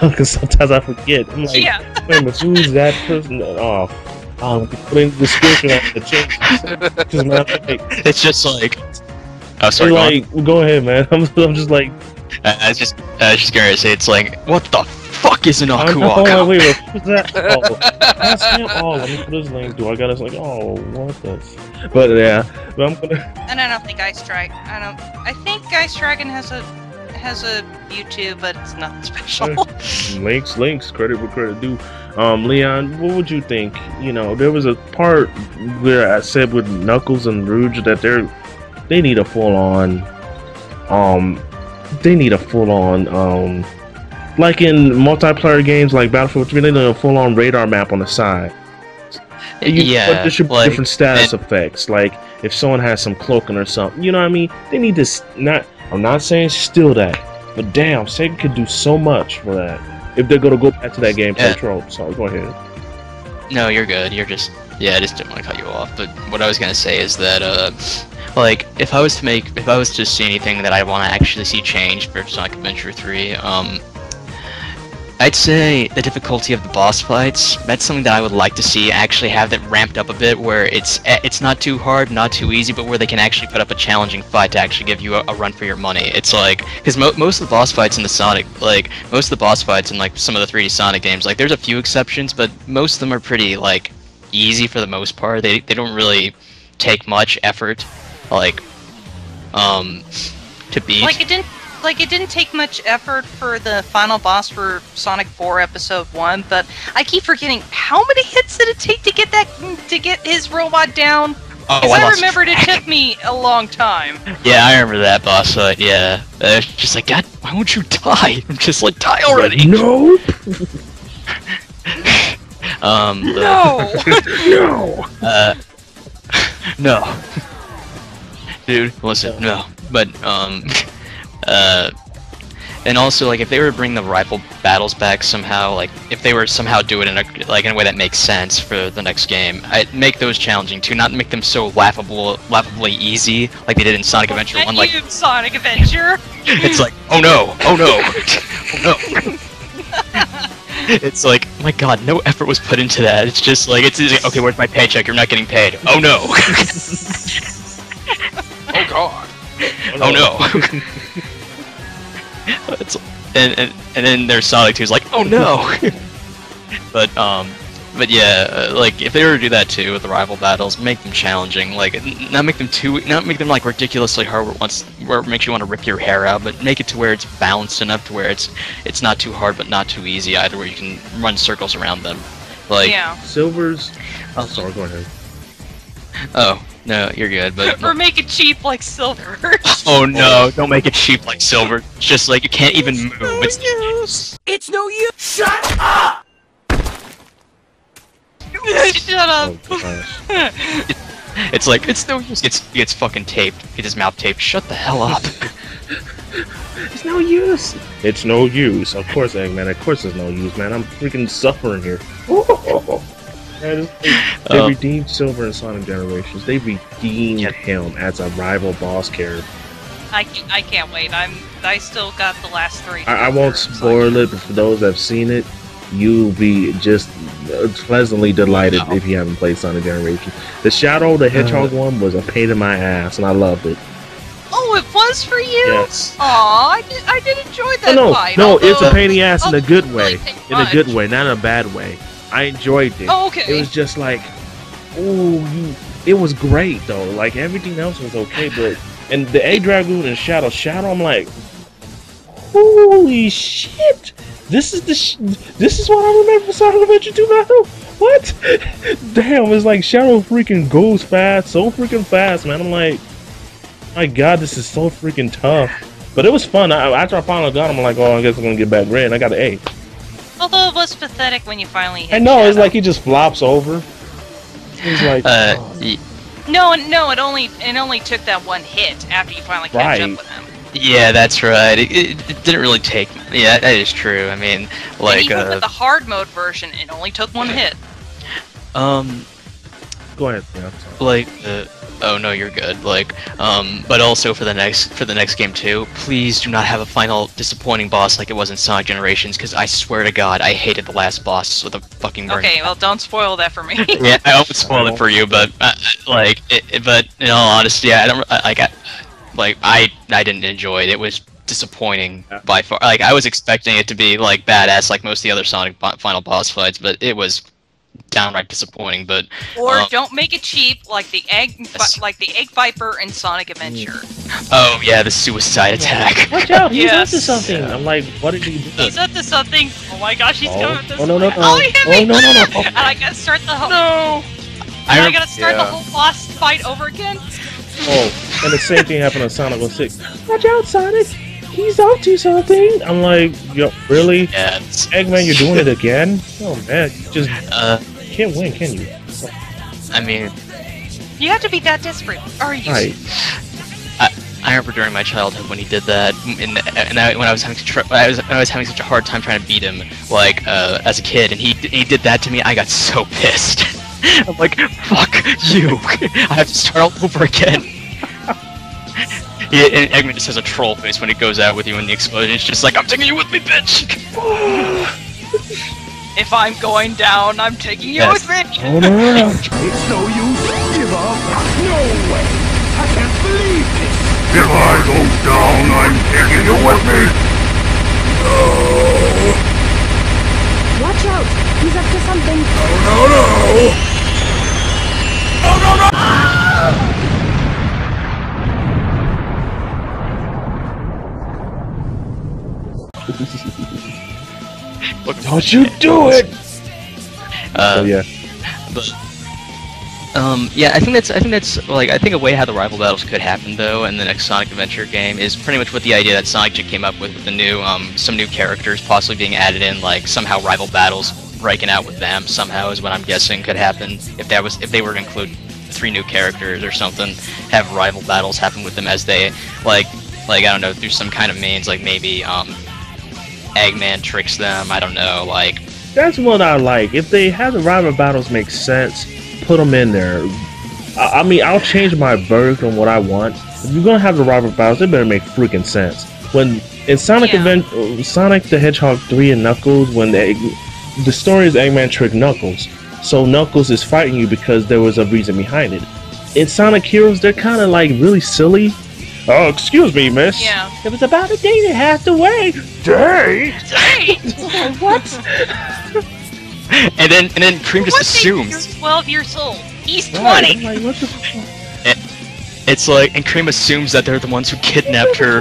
Because sometimes I forget. I'm like, wait a minute, who's that person? Put in the description at the check. Because man, it's just like, oh, sorry. Like, go ahead, man. I'm just like, I was just gonna say, it's like, what the fuck is an Akuago? Wait, what's that? That's him. Let me put his link. Do I got his link? What the? But yeah, but I'm gonna. And I don't think Ice Dragon. I think Ice Dragon has a YouTube, but it's nothing special. links. Credit where credit due. Leon, what would you think? You know, there was a part where I said with Knuckles and Rouge that they need a full on. Like in multiplayer games like Battlefield 3, they need a full-on radar map on the side. But there should be different status effects. Like if someone has some cloaking or something, you know what I mean? They need to I'm not saying steal that, but damn, Sega could do so much for that if they're gonna go back to that gameplay trope. So go ahead. No, you're good. You're just I just didn't want to cut you off. But what I was gonna say is that like if I was to see anything that I want to actually see change for Sonic Adventure 3, I'd say the difficulty of the boss fights. That's something that I would like to see actually have that ramped up a bit, where it's not too hard, not too easy, but where they can actually put up a challenging fight to actually give you a run for your money. It's like, because most of the boss fights in the Sonic, like most of the boss fights in like some of the 3D Sonic games, like there's a few exceptions, but most of them are pretty like easy for the most part. They don't really take much effort, like to beat. Like it didn't take much effort for the final boss for Sonic 4 Episode 1, but I keep forgetting how many hits did it take to get his robot down? Because I remembered it took me a long time. Yeah, I remember that boss fight. Yeah, it's just like, God, why won't you die? I'm just like, die already. No. No. Dude, listen, no. But And also, like, if they were to bring the rival battles back somehow, like, if they were to somehow do it in a way that makes sense for the next game, I'd make those challenging too, not make them so laughably easy, like they did in Sonic Adventure 1. Like, Sonic Adventure. it's like, oh no, oh no, oh no. It's like, oh my god, no effort was put into that. It's just like, it's like, okay, where's my paycheck? You're not getting paid. Oh no. Oh god. Oh no. It's, and then there's Sonic 2's like, oh no. But yeah, like if they were to do that too with the rival battles, make them challenging. Like not make them like ridiculously hard where it makes you want to rip your hair out, but make it to where it's balanced enough to where it's not too hard but not too easy either, where you can run circles around them. Like Silver's. Oh, sorry, go ahead. Oh no, you're good. But or make it cheap like Silver. Oh no, don't make it cheap like Silver. It's just like you can't even move. It's no use. Shut up. Shut up. It's like, it's no use. He gets fucking taped. Get his mouth taped. Shut the hell up. It's no use. It's no use. Of course, Eggman. Of course, it's no use, man. I'm freaking suffering here. Man, they redeemed Silver in Sonic Generations. They redeemed him as a rival boss character. I can't wait. I still got the last 3. I won't spoil it, but for those that have seen it, you'll be just pleasantly delighted if you haven't played Sonic Generations. The Shadow the Hedgehog one was a pain in my ass, and I loved it. Oh, it was for you? Yes. Aw, I did enjoy that fight. No, it's a pain in the ass in a good way. In a good way, not in a bad way. I enjoyed it. Oh, okay. It was just like, it was great though. Like everything else was okay, but and the A Dragoon and Shadow, I'm like, holy shit! This is what I remember from Sonic Adventure 2 battle. What? Damn, it's like Shadow freaking goes fast, so freaking fast, man. I'm like, my god, this is so freaking tough. But it was fun. After I finally got him, I'm like, oh, I guess I'm gonna get back red. And I got an A. Although it was pathetic when you finally hit I know, Shadow. it's like he just flops over. He's like, No, it only took that one hit after you finally catch up with him. Yeah, that's right. It didn't really take. Yeah, that is true. I mean, like and even with the hard mode version, it only took one hit. Go ahead. Yeah, like oh no, you're good. Like but also for the next game too, please do not have a final disappointing boss like it was in Sonic Generations, because I swear to God, I hated the last boss with a fucking burning. Okay, well, don't spoil that for me. Yeah, I won't spoil it for you, but but in all honesty, I didn't enjoy it. It was disappointing by far. Like I was expecting it to be like badass, like most of the other Sonic final boss fights, but it was downright disappointing. But or don't make it cheap, like the egg Viper in Sonic Adventure. Oh yeah, the suicide attack. Watch out! He's up to something. I'm like, what did he do? He's up to something. Oh my gosh, he's coming this way. No! Oh, he hit me! No! And I gotta start the whole. No. I gotta start the whole boss fight over again. Oh, and the same thing happened on Sonic 06. Watch out, Sonic! He's up to something! I'm like, yo, really? Yeah, Eggman, you're doing it again? Oh man, you just can't win, can you? I mean, you have to be that desperate, are you? Right. I remember during my childhood when he did that, when I was having such a hard time trying to beat him, like as a kid, and he did that to me. I got so pissed. I'm like, fuck you! I have to start all over again. And Eggman just has a troll face when he goes out with you in the explosion. It's just like, I'm taking you with me, bitch! If I'm going down, I'm taking you with me! Oh, no. It's no use. Give up. No way. I can't believe this. If I go down, I'm taking you with me. No. Watch out! He's up to something. No. Don't you do it! Yeah. But yeah, I think a way how the rival battles could happen though in the next Sonic Adventure game is pretty much what the idea that Sonic J came up with the new some new characters possibly being added in, like somehow rival battles breaking out with them somehow is what I'm guessing could happen if they were to include 3 new characters or something, have rival battles happen with them as they like I don't know, through some kind of means, like maybe Eggman tricks them. I don't know, like. That's what I like. If they have the rival battles make sense, put them in there. I mean, I'll change my verdict on what I want. If you're gonna have the rival battles, they better make freaking sense. When in Sonic Sonic the Hedgehog 3 and Knuckles, when the story is Eggman tricked Knuckles, so Knuckles is fighting you because there was a reason behind it. In Sonic Heroes, they're kind of like really silly. Oh, excuse me, miss. Yeah. It was about a day and a half to wait. Date? What? and then Cream just assumes. You're 12 years old. He's 20. Right. I'm like, what the fuck? It's like, and Cream assumes that they're the ones who kidnapped her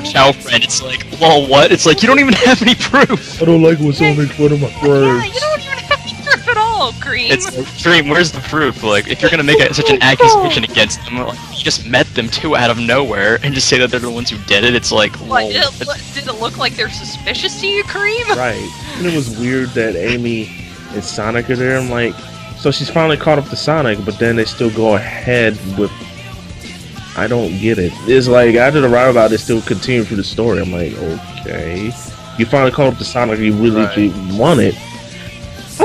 child friend. It's like, well, what? It's like, you don't even have any proof. I don't like when someone makes fun of my friends. Yeah, you don't even have any proof at all, Cream. It's like, Cream, where's the proof? Like, if you're gonna make such an accusation against them, like, you just met them too out of nowhere and just say that they're the ones who did it. It's like, what, did it look like they're suspicious to you, Cream? Right. And it was weird that Amy and Sonic are there. I'm like, so she's finally caught up to Sonic, but then they still go ahead with. I don't get it. It's like after the roundabout, they still continue through the story. I'm like, okay, you finally caught up to Sonic. You really want it.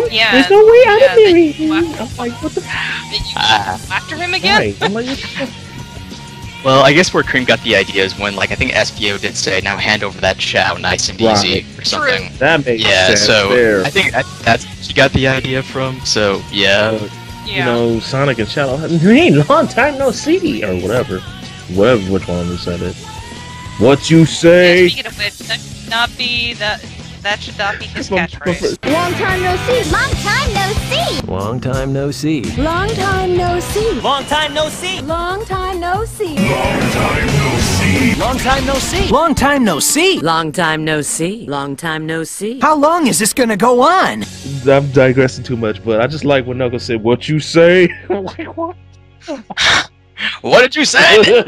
Yeah. There's no way out of there. I'm like, what the? Did you after him again? Right. I'm like, what the? Well, I guess where Cream got the idea is when, like, I think SBO did say, "Now hand over that chow, nice and easy," or something. True. That makes sense. So there. I think that's where she got the idea from. So yeah. You know, Sonic and Shadow. Hey, long time no see, or whatever. Which one who said it? What you say? Yeah, speaking of which, that should not be his catchphrase. Long time no see. Long time no see. Long time no see. Long time no see. Long time no see. Long time no see. Long time no see. Long time no see. Long time no see. Long time no see. How long is this gonna go on? I'm digressing too much, but I just like when Knuckles said, "What you say?" I'm like, what? What did you say?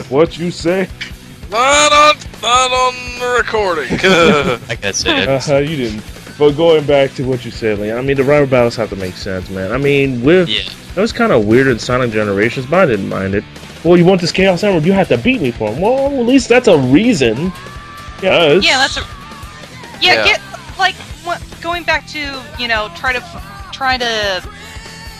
What you say? Not on the recording. I guess it. You didn't. But going back to what you said, Leon, I mean, the rival battles have to make sense, man. I mean, that was kind of weird in Sonic Generations, but I didn't mind it. Well, you want this Chaos Emerald, you have to beat me for him. Well, at least that's a reason. Yes. Yeah, that's a. Yeah, get like going back to try to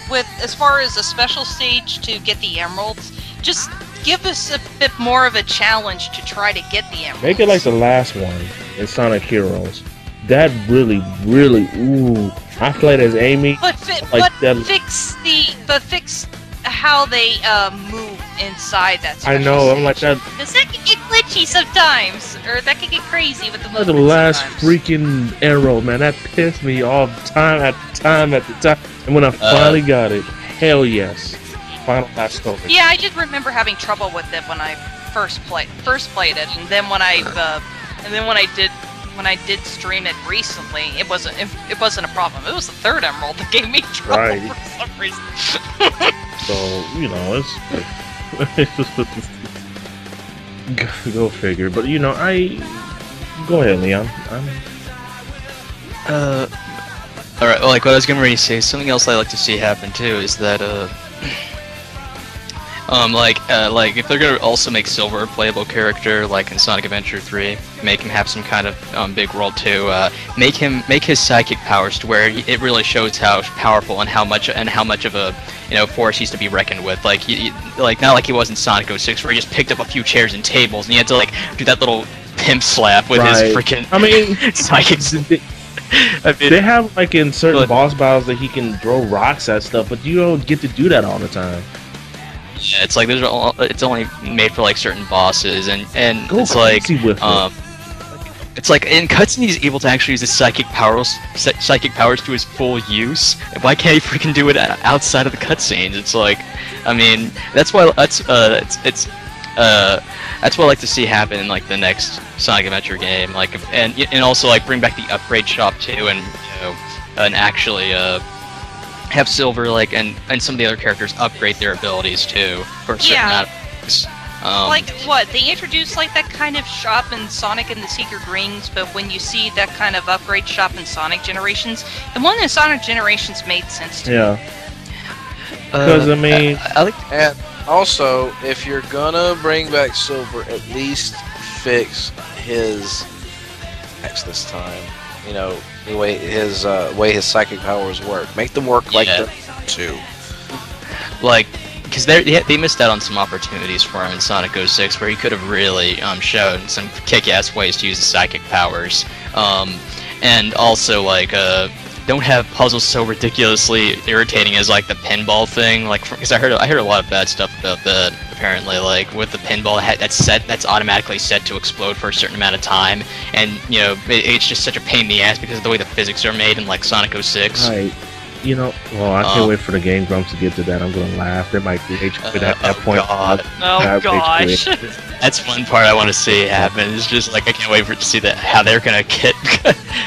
with as far as a special stage to get the emeralds, just give us a bit more of a challenge to try to get the emeralds. Make it like the last one in Sonic Heroes. That really, ooh. I played as Amy. But fix how they move inside that special I know, I'm like that. Because that can get glitchy sometimes, or that can get crazy with the movement. The last sometimes. freaking arrow, man, that pissed me off time after time. And when I finally got it, hell yes. Final last story. Yeah, I just remember having trouble with it when I first played it, and then when I did stream it recently, it wasn't a problem. It was the third emerald that gave me trouble for some reason. So it's go figure. But go ahead, Leon. All right. Well, like what I was getting ready to say, something else I like to see happen too is that like if they're gonna also make Silver a playable character, like in Sonic Adventure 3, make him have some kind of big role too. Make his psychic powers to where it really shows how powerful and how much of a force he's to be reckoned with. Like not like he was in Sonic 06, where he just picked up a few chairs and tables, and he had to like do that little pimp slap with his freaking. I mean, psychics. They have like in certain boss battles that he can throw rocks at stuff, but you don't get to do that all the time. Yeah, it's like it's only made for like certain bosses, and it's like it's like in cutscenes he's able to actually use his psychic powers to his full use. Why can't he freaking do it outside of the cutscenes? It's like, I mean, that's what I like to see happen in like the next Sonic Adventure game, like and also like bring back the upgrade shop too, and actually have Silver like and some of the other characters upgrade their abilities too for a certain amount of things. Like what? They introduced like that kind of shop in Sonic and the Secret Rings, but when you see that kind of upgrade shop in Sonic Generations, the one in Sonic Generations made sense to me. Because I mean, and also if you're gonna bring back Silver, at least fix his attacks this time. You know, the way his psychic powers work. Make them work like the two. Like, because they missed out on some opportunities for him in Sonic 06 where he could have really shown some kick-ass ways to use his psychic powers. And also, like, don't have puzzles so ridiculously irritating as, like, the pinball thing. Like, because I heard a lot of bad stuff about that. Apparently, like, with the pinball, that's automatically set to explode for a certain amount of time, and you know, it's just such a pain in the ass because of the way the physics are made in like Sonic 06. Right. You know, well, I can't wait for the Game Grumps to get to that. I'm gonna laugh. There might be rage quit at that point. God. Oh gosh. That's one part I want to see happen. It's just like I can't wait for it to see how they're gonna get.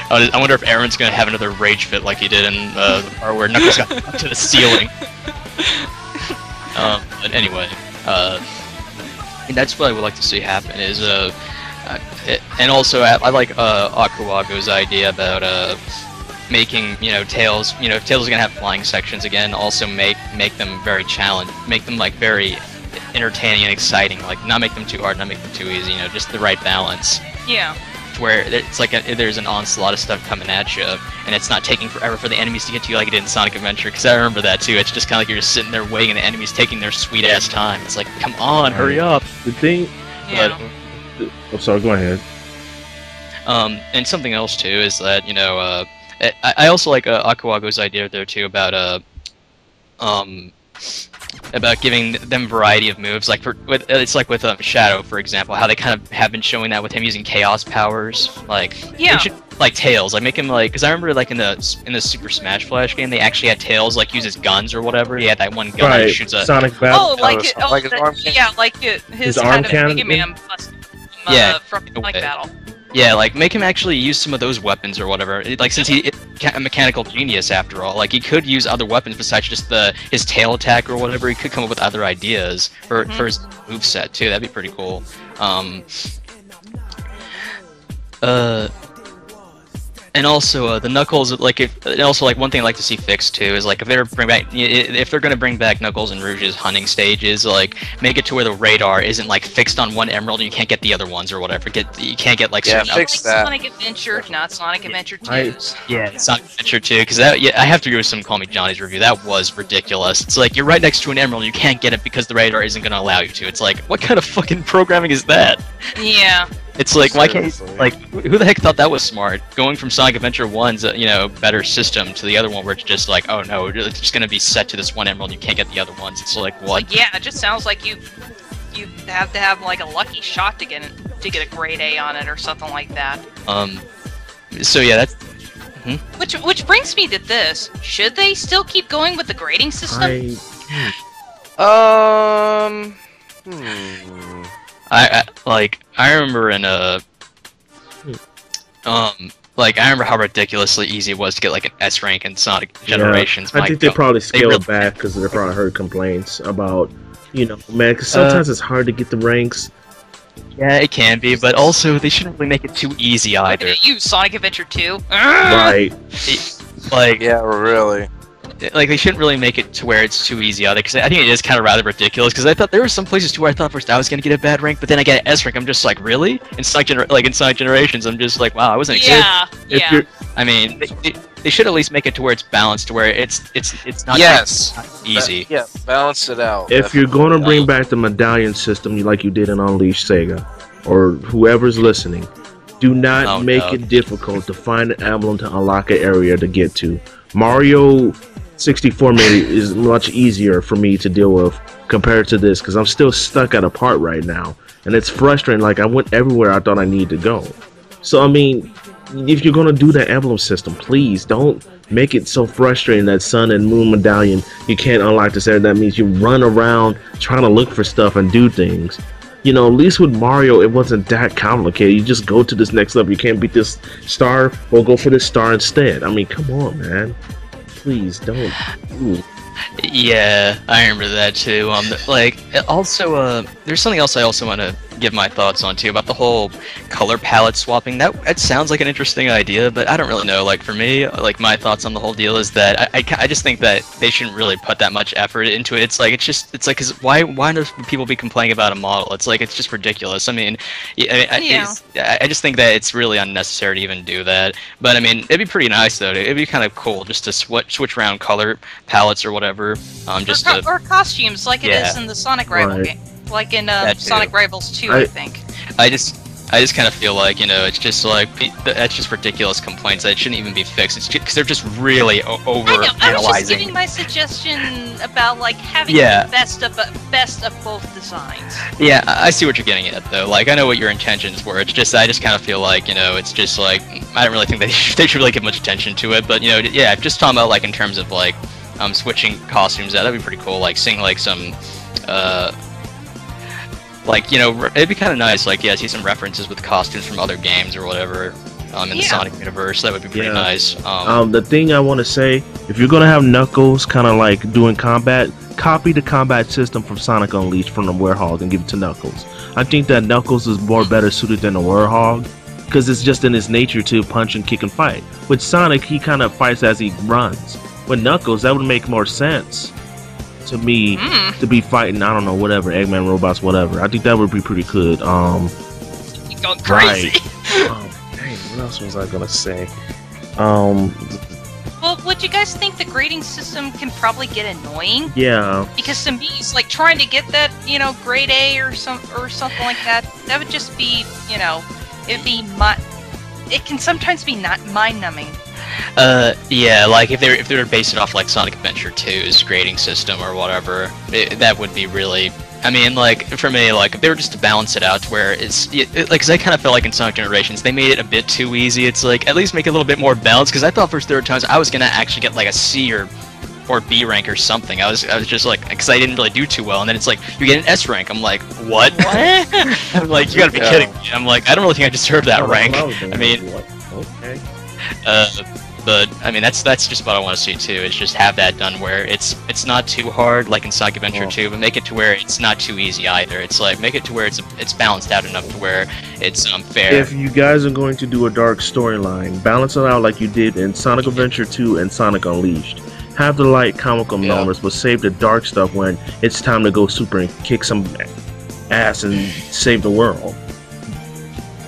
I wonder if Aaron's gonna have another rage fit like he did in the part where Knuckles got up to the ceiling. But anyway. And that's what I would like to see happen is and also I like Akuago's idea about making Tails if Tails is gonna have flying sections again, also make them very make them like very entertaining and exciting, like not make them too hard, not make them too easy, just the right balance. Yeah. Where it's like there's an onslaught of stuff coming at you, and it's not taking forever for the enemies to get to you like it did in Sonic Adventure, because I remember that too. It's just kind of like you're just sitting there waiting, and the enemy's taking their sweet-ass time. It's like, come on, hurry up! The thing... Yeah. I'm sorry, go ahead. And something else too is that, I also like Akuago's idea there too about giving them variety of moves, like it's like with Shadow, for example, how they kind of have been showing that with him using chaos powers, like like Tails, like make him like, because I remember like in the Super Smash Flash game, they actually had Tails like use his guns or whatever. He had that one gun that shoots a Sonic Battle. like his arm cannon. Yeah, like his arm kind of cannon. Mega Man from Sonic Battle. Yeah, like make him actually use some of those weapons or whatever. Like since he's a mechanical genius after all, like he could use other weapons besides just his tail attack or whatever. He could come up with other ideas for his moveset too. That'd be pretty cool. And also the Knuckles, and also one thing I like to see fixed too is like if they're gonna bring back Knuckles and Rouge's hunting stages, like make it to where the radar isn't like fixed on one emerald and you can't get the other ones or whatever. You can't get like fix that. Sonic Adventure, not Sonic Adventure 2. Sonic Adventure 2, because I have to agree with some Call Me Johnny's review. That was ridiculous. It's like you're right next to an emerald, and you can't get it because the radar isn't gonna allow you to. It's like, what kind of fucking programming is that? Yeah. It's like, why can't who the heck thought that was smart? Going from Sonic Adventure 1's better system to the other one where it's just like, oh no, it's just gonna be set to this one emerald, and you can't get the other ones. It's like, what? Like, yeah, it just sounds like you have to have like a lucky shot to get a grade A on it or something like that. So yeah, that's. Which brings me to this: should they still keep going with the grading system? I remember in I remember how ridiculously easy it was to get like an S rank in Sonic Generations. I think they probably scaled it back because they probably heard complaints about, man, because sometimes it's hard to get the ranks. Yeah, it can be, but also they shouldn't really make it too easy either. Look at you, Sonic Adventure 2. Right. Yeah, really. Like they shouldn't really make it to where it's too easy either, because I think it is kind of rather ridiculous. Because I thought there were some places too where I thought first I was gonna get a bad rank, but then I get an S rank. I'm just like, really? In Sonic Generations, I'm just like, wow, I wasn't expecting. Yeah. I mean, they should at least make it to where it's balanced, to where it's not easy. Yeah, balance it out. If you're going to bring back the medallion system, like you did in Unleashed Sega, or whoever's listening, do not make it difficult to find an emblem to unlock an area to get to. Mario 64 made it is much easier for me to deal with compared to this, because I'm still stuck at a part right now, and it's frustrating. Like I went everywhere I thought I needed to go. So I mean, if you're gonna do that emblem system, please don't make it so frustrating that Sun and Moon medallion you can't unlock this area. That means you run around trying to look for stuff and do things. At least with Mario, it wasn't that complicated. You just go to this next level. You can't beat this star, well, go for this star instead. I mean, come on, man. Please don't. Ooh. Yeah, I remember that too. Also, there's something else I also want to give my thoughts on too about the whole color palette swapping. That sounds like an interesting idea, but I don't really know. Like for me, like my thoughts on the whole deal is that I just think that they shouldn't really put that much effort into it. It's like 'cause why do people be complaining about a model? It's like it's just ridiculous. I mean, I just think that it's really unnecessary to even do that. But I mean, it'd be pretty nice though. It'd be kind of cool just to switch around color palettes or whatever. Or costumes like it is in the Sonic Rival game, like in Sonic Rivals 2, I think. I just kind of feel like, you know, it's just like that's just ridiculous complaints that shouldn't even be fixed. It's because they're just really over analyzing. I was just giving my suggestion about like having the best of both designs. Yeah, I see what you're getting at though. Like I know what your intentions were. It's just I just kind of feel like, you know, it's just like I don't really think they should really give much attention to it. But you know, yeah, just talking about like in terms of like switching costumes out, that'd be pretty cool. Like seeing like some like, you know, it'd be kind of nice, like, see some references with costumes from other games or whatever in the Sonic universe. That would be pretty nice. The thing I want to say, if you're going to have Knuckles kind of like doing combat, copy the combat system from Sonic Unleashed from the Werehog and give it to Knuckles. I think that Knuckles is more better suited than the Werehog because it's just in his nature to punch and kick and fight. With Sonic, he kind of fights as he runs. With Knuckles, that would make more sense to me to be fighting, I don't know, whatever, Eggman robots, whatever. I think that would be pretty good. You're going crazy. Dang, what else was I gonna say? Well, would you guys think the grading system can probably get annoying? Yeah. Because to me, it's like trying to get that, you know, grade A or something like that. That would just be, you know, it'd be it can sometimes be not mind-numbing. Yeah, like if they were based it off like Sonic Adventure 2's grading system or whatever, that would be really. I mean, like for me, like if they were just to balance it out to where like, because I kind of felt like in Sonic Generations they made it a bit too easy. It's like at least make it a little bit more balanced. Because I thought there were times I was gonna actually get like a C or B rank or something. I was just like, because I didn't really do too well, and then it's like you get an S rank. I'm like, what? I'm like, you gotta be kidding me. I'm like, I don't really think I deserve that rank. I mean, okay. But I mean, that's just what I want to see too. Is just have that done where it's not too hard like in Sonic Adventure 2, but make it to where it's not too easy either. It's like make it to where it's balanced out enough to where it's fair. If you guys are going to do a dark storyline, balance it out like you did in Sonic Adventure 2 and Sonic Unleashed. Have the light comical moments, but save the dark stuff when it's time to go super and kick some ass and save the world.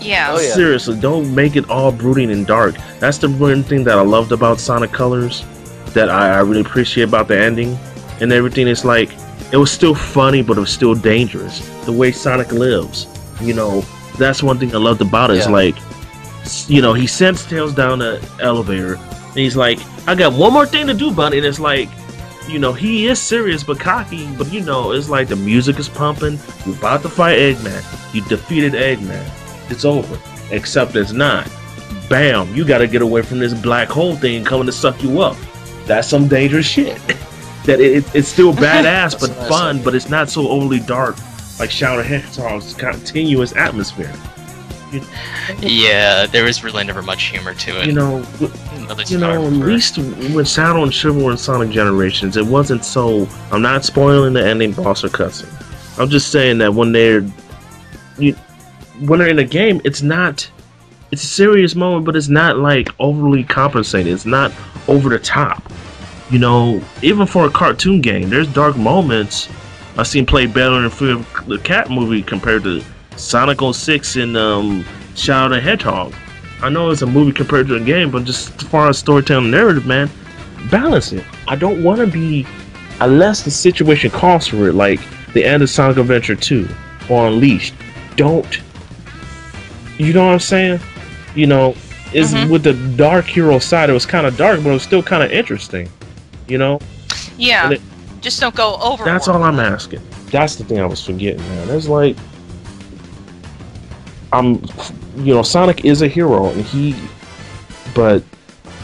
Yeah. Seriously, don't make it all brooding and dark. That's the one thing that I loved about Sonic Colors, that I really appreciate about the ending and everything. It's like, it was still funny, but it was still dangerous. The way Sonic lives, you know, that's one thing I loved about it. It's like, you know, he sends Tails down the elevator, and he's like, I got one more thing to do, buddy. And it's like, you know, he is serious but cocky, but you know, it's like the music is pumping. You're about to fight Eggman. You defeated Eggman. It's over. Except it's not. Bam! You gotta get away from this black hole thing coming to suck you up. That's some dangerous shit. That it's still badass but fun, but it's not so overly dark like Shadow Hedgehog's continuous atmosphere. Yeah, there was really never much humor to it. You know, at least with Shadow and Shiver and Sonic Generations, it wasn't so. I'm not spoiling the ending boss or cussing. I'm just saying that when they're in a game, it's a serious moment, but it's not like overly compensated. It's not over the top. You know, even for a cartoon game, there's dark moments I've seen played better in the Cat movie compared to Sonic 06 and Shadow the Hedgehog. I know it's a movie compared to a game, but just as far as storytelling narrative, man, balance it. I don't want to be, unless the situation calls for it, like the end of Sonic Adventure 2 or Unleashed. Don't. You know what I'm saying? You know, is with the dark hero side, it was kind of dark, but it was still kind of interesting. You know? Yeah. Just don't go overboard. That's all I'm asking. That's the thing I was forgetting, man. It's like, you know, Sonic is a hero, and but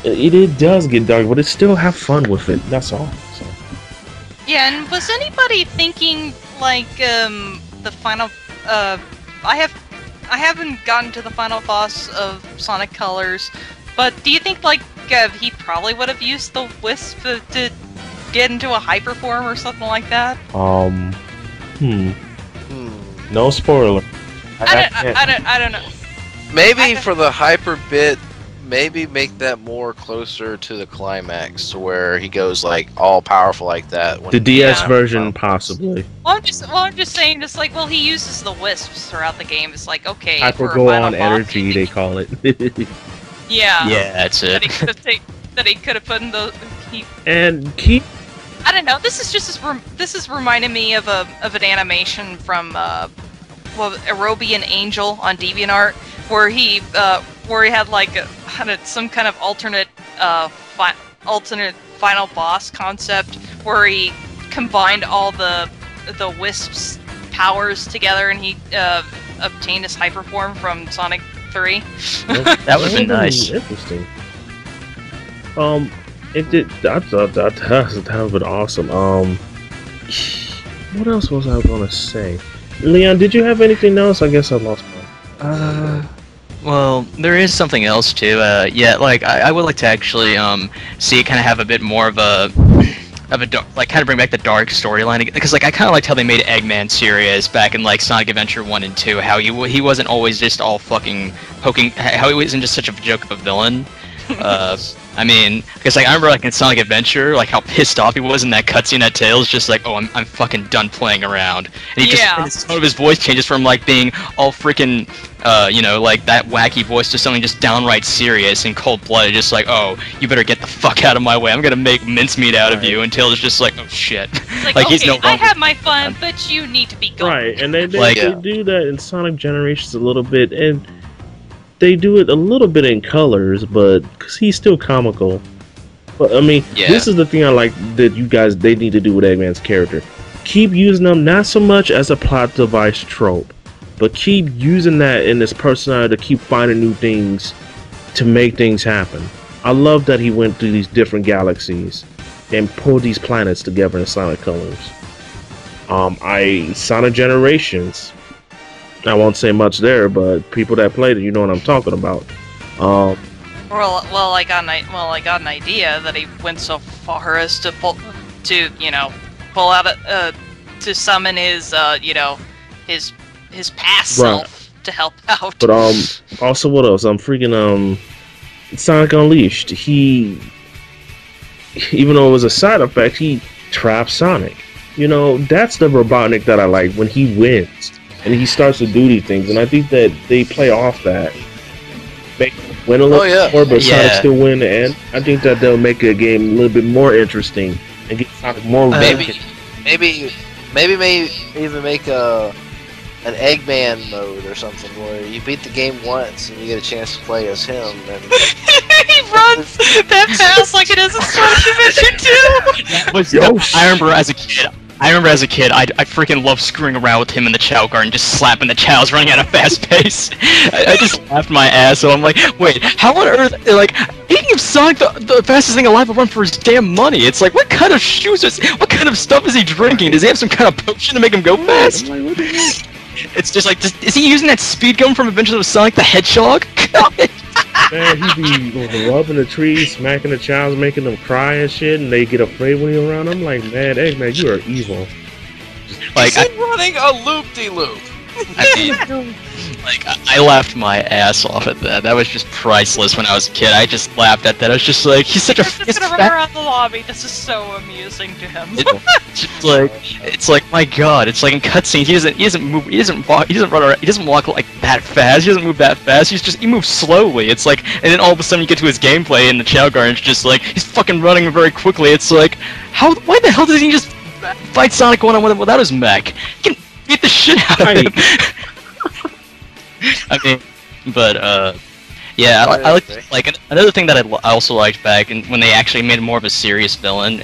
it does get dark, but it still have fun with it. That's all. So. Yeah, and was anybody thinking like the final? I haven't gotten to the final boss of Sonic Colors, but do you think like he probably would have used the Wisp to get into a hyper form or something like that? No spoiler. I don't know. Maybe for the hyper bit, maybe make that more closer to the climax, to where he goes like all powerful like that. The DS version, possibly. Well, I'm just saying, just like, well, he uses the wisps throughout the game. It's like, okay, Hyper-go on energy, they call it. Yeah. Yeah, that's it. That he could have put in the. I don't know. This is reminding me of an animation from Aerobian Angel on DeviantArt, where he had like some kind of alternate final boss concept where he combined all the wisps powers together, and he obtained his hyper form from Sonic 3. That would have been nice. Interesting. I thought that would been awesome. What else was I gonna say? Leon, did you have anything else? I guess I lost my. Well, there is something else too. Yeah, like I would like to actually see it kind of have a bit more of a like kind of bring back the dark storyline, because like I kind of liked how they made Eggman serious back in like Sonic Adventure 1 and 2. How he wasn't always just all fucking poking. How he wasn't just such a joke of a villain. I mean, because like I remember like in Sonic Adventure, like how pissed off he was in that cutscene at Tails, just like, oh, I'm fucking done playing around. And he just, some of his voice changes from like being all freaking, you know, like that wacky voice to something just downright serious and cold-blooded, just like, oh, you better get the fuck out of my way. I'm gonna make mincemeat out of you. And Tails is just like, oh shit. Like okay, he's no longer I have my fun, but you need to be gone. Right, and they do that in Sonic Generations a little bit, and they do it a little bit in colors, but because he's still comical. But I mean, this is the thing I like that they need to do with Eggman's character. Keep using them not so much as a plot device trope, but keep using that in his personality to keep finding new things to make things happen. I love that he went through these different galaxies and pulled these planets together in Sonic colors. Sonic Generations, I won't say much there, but people that played it, you know what I'm talking about. Well, I got an idea that he went so far as to pull out to summon his his past self to help out. But also what else? Sonic Unleashed. He, even though it was a side effect, he trapped Sonic. You know, that's the Robotnik that I like, when he wins and he starts to do these things, and I think that they play off that. Make win a little more, but Sonic still win in the end. I think that they'll make a game a little bit more interesting and get Sonic more maybe even make an Eggman mode or something where you beat the game once and you get a chance to play as him. And he runs that fast like it is in Sonic Adventure 2! I remember as a kid, I freaking loved screwing around with him in the Chow Garden, just slapping the Chows, running at a fast pace. I just laughed my ass, so I'm like, wait, how on earth, like, speaking of Sonic, the fastest thing alive will run for his damn money. It's like, what kind of what kind of stuff is he drinking? Does he have some kind of potion to make him go fast? It's just like, is he using that speed gun from Adventures of Sonic the Hedgehog? Man, he be rubbing the trees, smacking the Chows, making them cry and shit, and they get afraid when you're around. I'm like, man, Eggman, you are evil. Like, he's running a loop-de-loop. I mean, like, I laughed my ass off at that. That was just priceless when I was a kid. I just laughed at that. I was just like, he's such a. He's just gonna run around the lobby. This is so amusing to him. It's like, my God. It's like in cutscenes, he doesn't move. He doesn't walk. He doesn't run around. He doesn't walk like that fast. He doesn't move that fast. He moves slowly. It's like, and then all of a sudden you get to his gameplay in the Chow Garden. It's just like he's fucking running very quickly. It's like, why the hell does he just fight Sonic 1-on-1 without his mech? He can beat the shit out of him. I mean, but yeah, I like another thing that I also liked back when they actually made him more of a serious villain,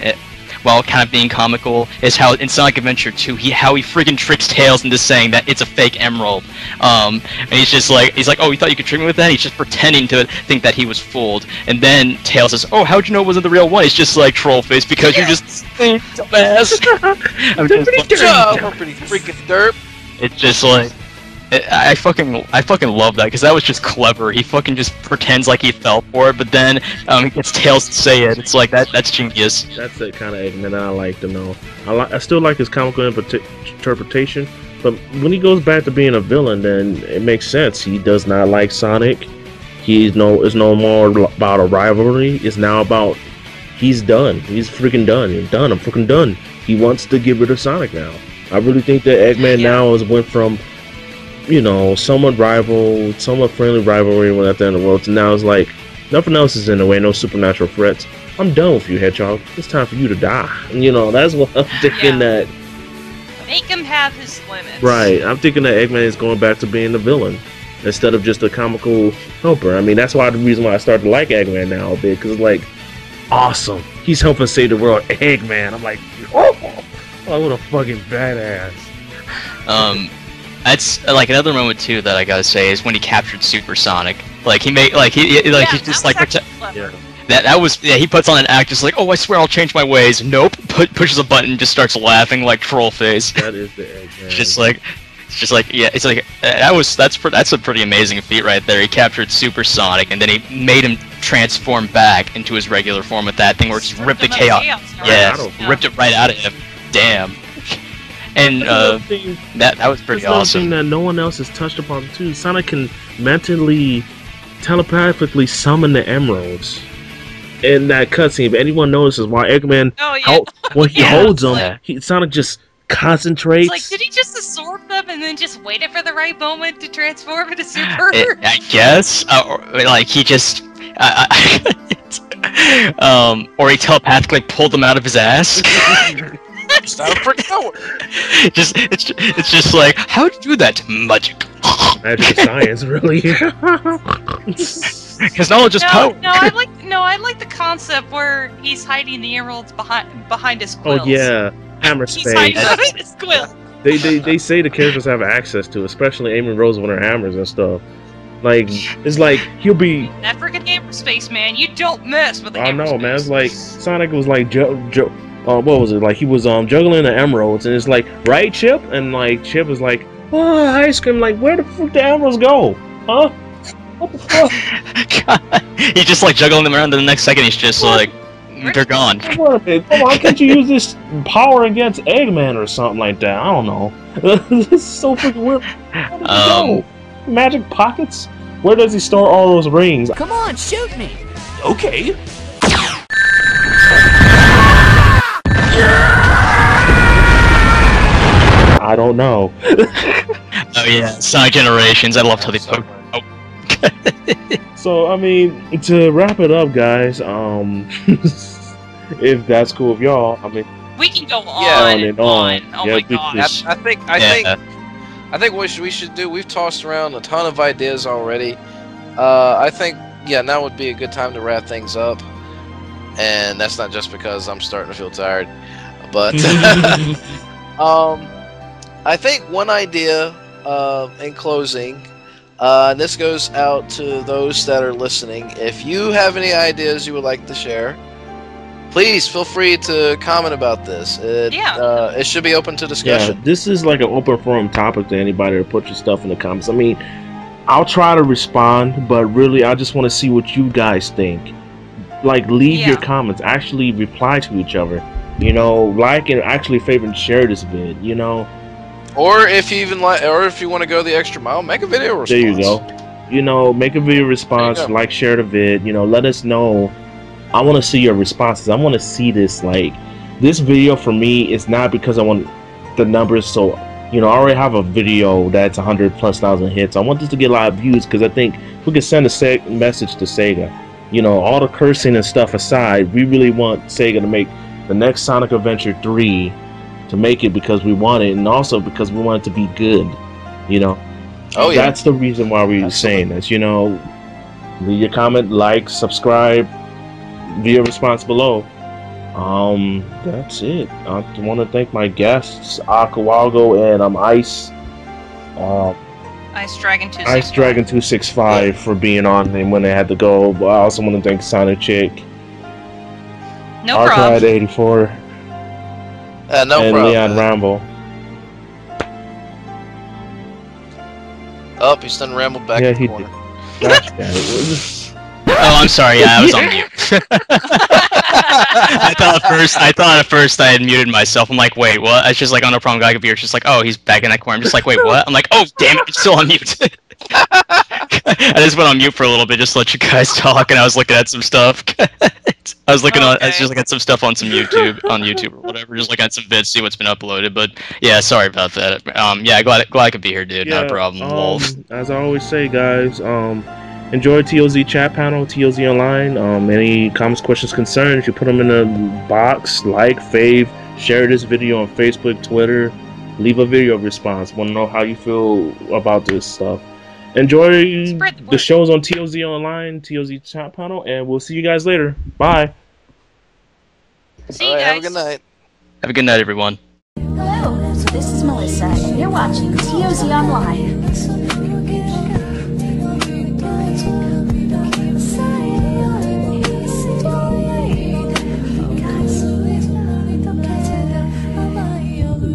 while kind of being comical, is how in Sonic Adventure 2 how he freaking tricks Tails into saying that it's a fake emerald. And he's like, oh, you thought you could trick me with that? He's just pretending to think that he was fooled. And then Tails says, oh, how'd you know it wasn't the real one? He's just like, troll face, because you just dumbass. Pretty freaking derp. It's just like, I fucking love that, because that was just clever. He fucking just pretends like he fell for it, but then he gets Tails to say it. It's like, that's genius. That's the kind of Eggman I like to know. I still like his comical interpretation, But when he goes back to being a villain, then it makes sense. He does not like Sonic. It's no more about a rivalry. It's now about he's done. He's freaking done. I'm done. I'm freaking done. He wants to get rid of Sonic now. I really think that Eggman now has went from, you know, somewhat rival, somewhat friendly rivalry when at the end of the world, to now it's like nothing else is in the way. No supernatural threats. I'm done with you, Hedgehog. It's time for you to die. And, you know, that's what I'm thinking that. Make him have his limits. Right. I'm thinking that Eggman is going back to being the villain instead of just a comical helper. I mean, that's why the reason why I started to like Eggman now a bit, because it's like, awesome. He's helping save the world. Eggman. I'm like, oh, what a fucking badass. That's like another moment too that I gotta say is when he captured Supersonic. Like he made, he just like that was he puts on an act just like, oh, I swear I'll change my ways. Nope. Pushes a button, just starts laughing like troll face. That is the Eggman. It's just like yeah, it's like that's a pretty amazing feat right there. He captured Supersonic and then he made him transform back into his regular form with that thing where it just ripped the chaos. Ripped it right out of him. Damn. And that was pretty awesome. Thing that no one else has touched upon too. Sonic can mentally, telepathically summon the emeralds. In that cutscene, if anyone notices why Eggman, when he holds them, Sonic just concentrates. It's like, did he just absorb them and then just waited for the right moment to transform into Super? I guess, or like he just, or he telepathically pulled them out of his ass. Just out of freaking nowhere. It's just like, how'd you do that? Magic. Magic science, really. Because knowledge is power. I like the concept where he's hiding the emeralds behind his quills. Oh yeah, hammer space. He's hiding behind his quill. They say the characters have access to, especially Amy Rose with her hammers and stuff. Like it's like he'll be that freaking hammer space, man. You don't mess with the hammer space. Man. It's like Sonic was like what was it? Like he was juggling the emeralds, and it's like, right, Chip? And like Chip was like, oh, ice cream. Like, where the fuck the emeralds go? Huh? What the fuck? God. He's just like juggling them around, and the next second he's just like, they're gone. Why can't you use this power against Eggman or something like that? I don't know. This is so freaking weird. Where does he go? Magic pockets? Where does he store all those rings? Come on, shoot me. Okay. I don't know. Oh yeah, Sonic Generations. I love how they poke. Oh. So I mean, to wrap it up, guys. If that's cool with y'all, I mean, we can go on and on. Oh my gosh! I think what we should do. We've tossed around a ton of ideas already. I think now would be a good time to wrap things up. And that's not just because I'm starting to feel tired, but I think one idea in closing, and this goes out to those that are listening. If you have any ideas you would like to share, please feel free to comment about this. It should be open to discussion. Yeah, this is like an open forum topic to anybody to put your stuff in the comments. I mean, I'll try to respond, but really I just want to see what you guys think. Like, leave your comments. Actually reply to each other. You know, like and actually favorite and share this vid. You know, or if you want to go the extra mile, make a video response. There you go. You know, make a video response. Like, share the vid. You know, let us know. I want to see your responses. I want to see this. Like, this video for me is not because I want the numbers. So, you know, I already have a video that's 100,000+ hits. I want this to get a lot of views because I think we can send a message to Sega. You know, all the cursing and stuff aside, we really want Sega to make the next Sonic Adventure 3, to make it because we want it, and also because we want it to be good. You know, that's the reason why we're saying this. You know, leave your comment, like, subscribe, via response below. That's it. I want to thank my guests, Akuago and Ice Dragon 265 for being on and when they had to go. But I also want to thank Sonic Chick, no problem, Arcade84, and Leonramble. Oh, he's done rambled back in the corner. Oh, I'm sorry. Yeah, I was on mute. I thought at first I had muted myself. I'm like, wait, what? It's just like, oh, no problem, guy could be here. It's just like, oh, he's back in that corner. I'm just like, wait, what? I'm like, oh, damn it, it's still on mute. I just went on mute for a little bit just to let you guys talk, and I was looking at some stuff. I was looking at some stuff on YouTube or whatever, just looking at some vids, see what's been uploaded. But yeah, sorry about that. Yeah, glad I could be here, dude. Yeah, not a problem. Wolf. As I always say, guys, enjoy TOZ chat panel, TOZ online. Any comments, questions, concerns, if you put them in the box, like, fave, share this video on Facebook, Twitter, leave a video response. Want to know how you feel about this stuff. Enjoy the shows on TOZ online, TOZ chat panel, and we'll see you guys later. Bye. See you guys. Have a good night. Have a good night, everyone. Hello, this is Melissa, and you're watching TOZ Online.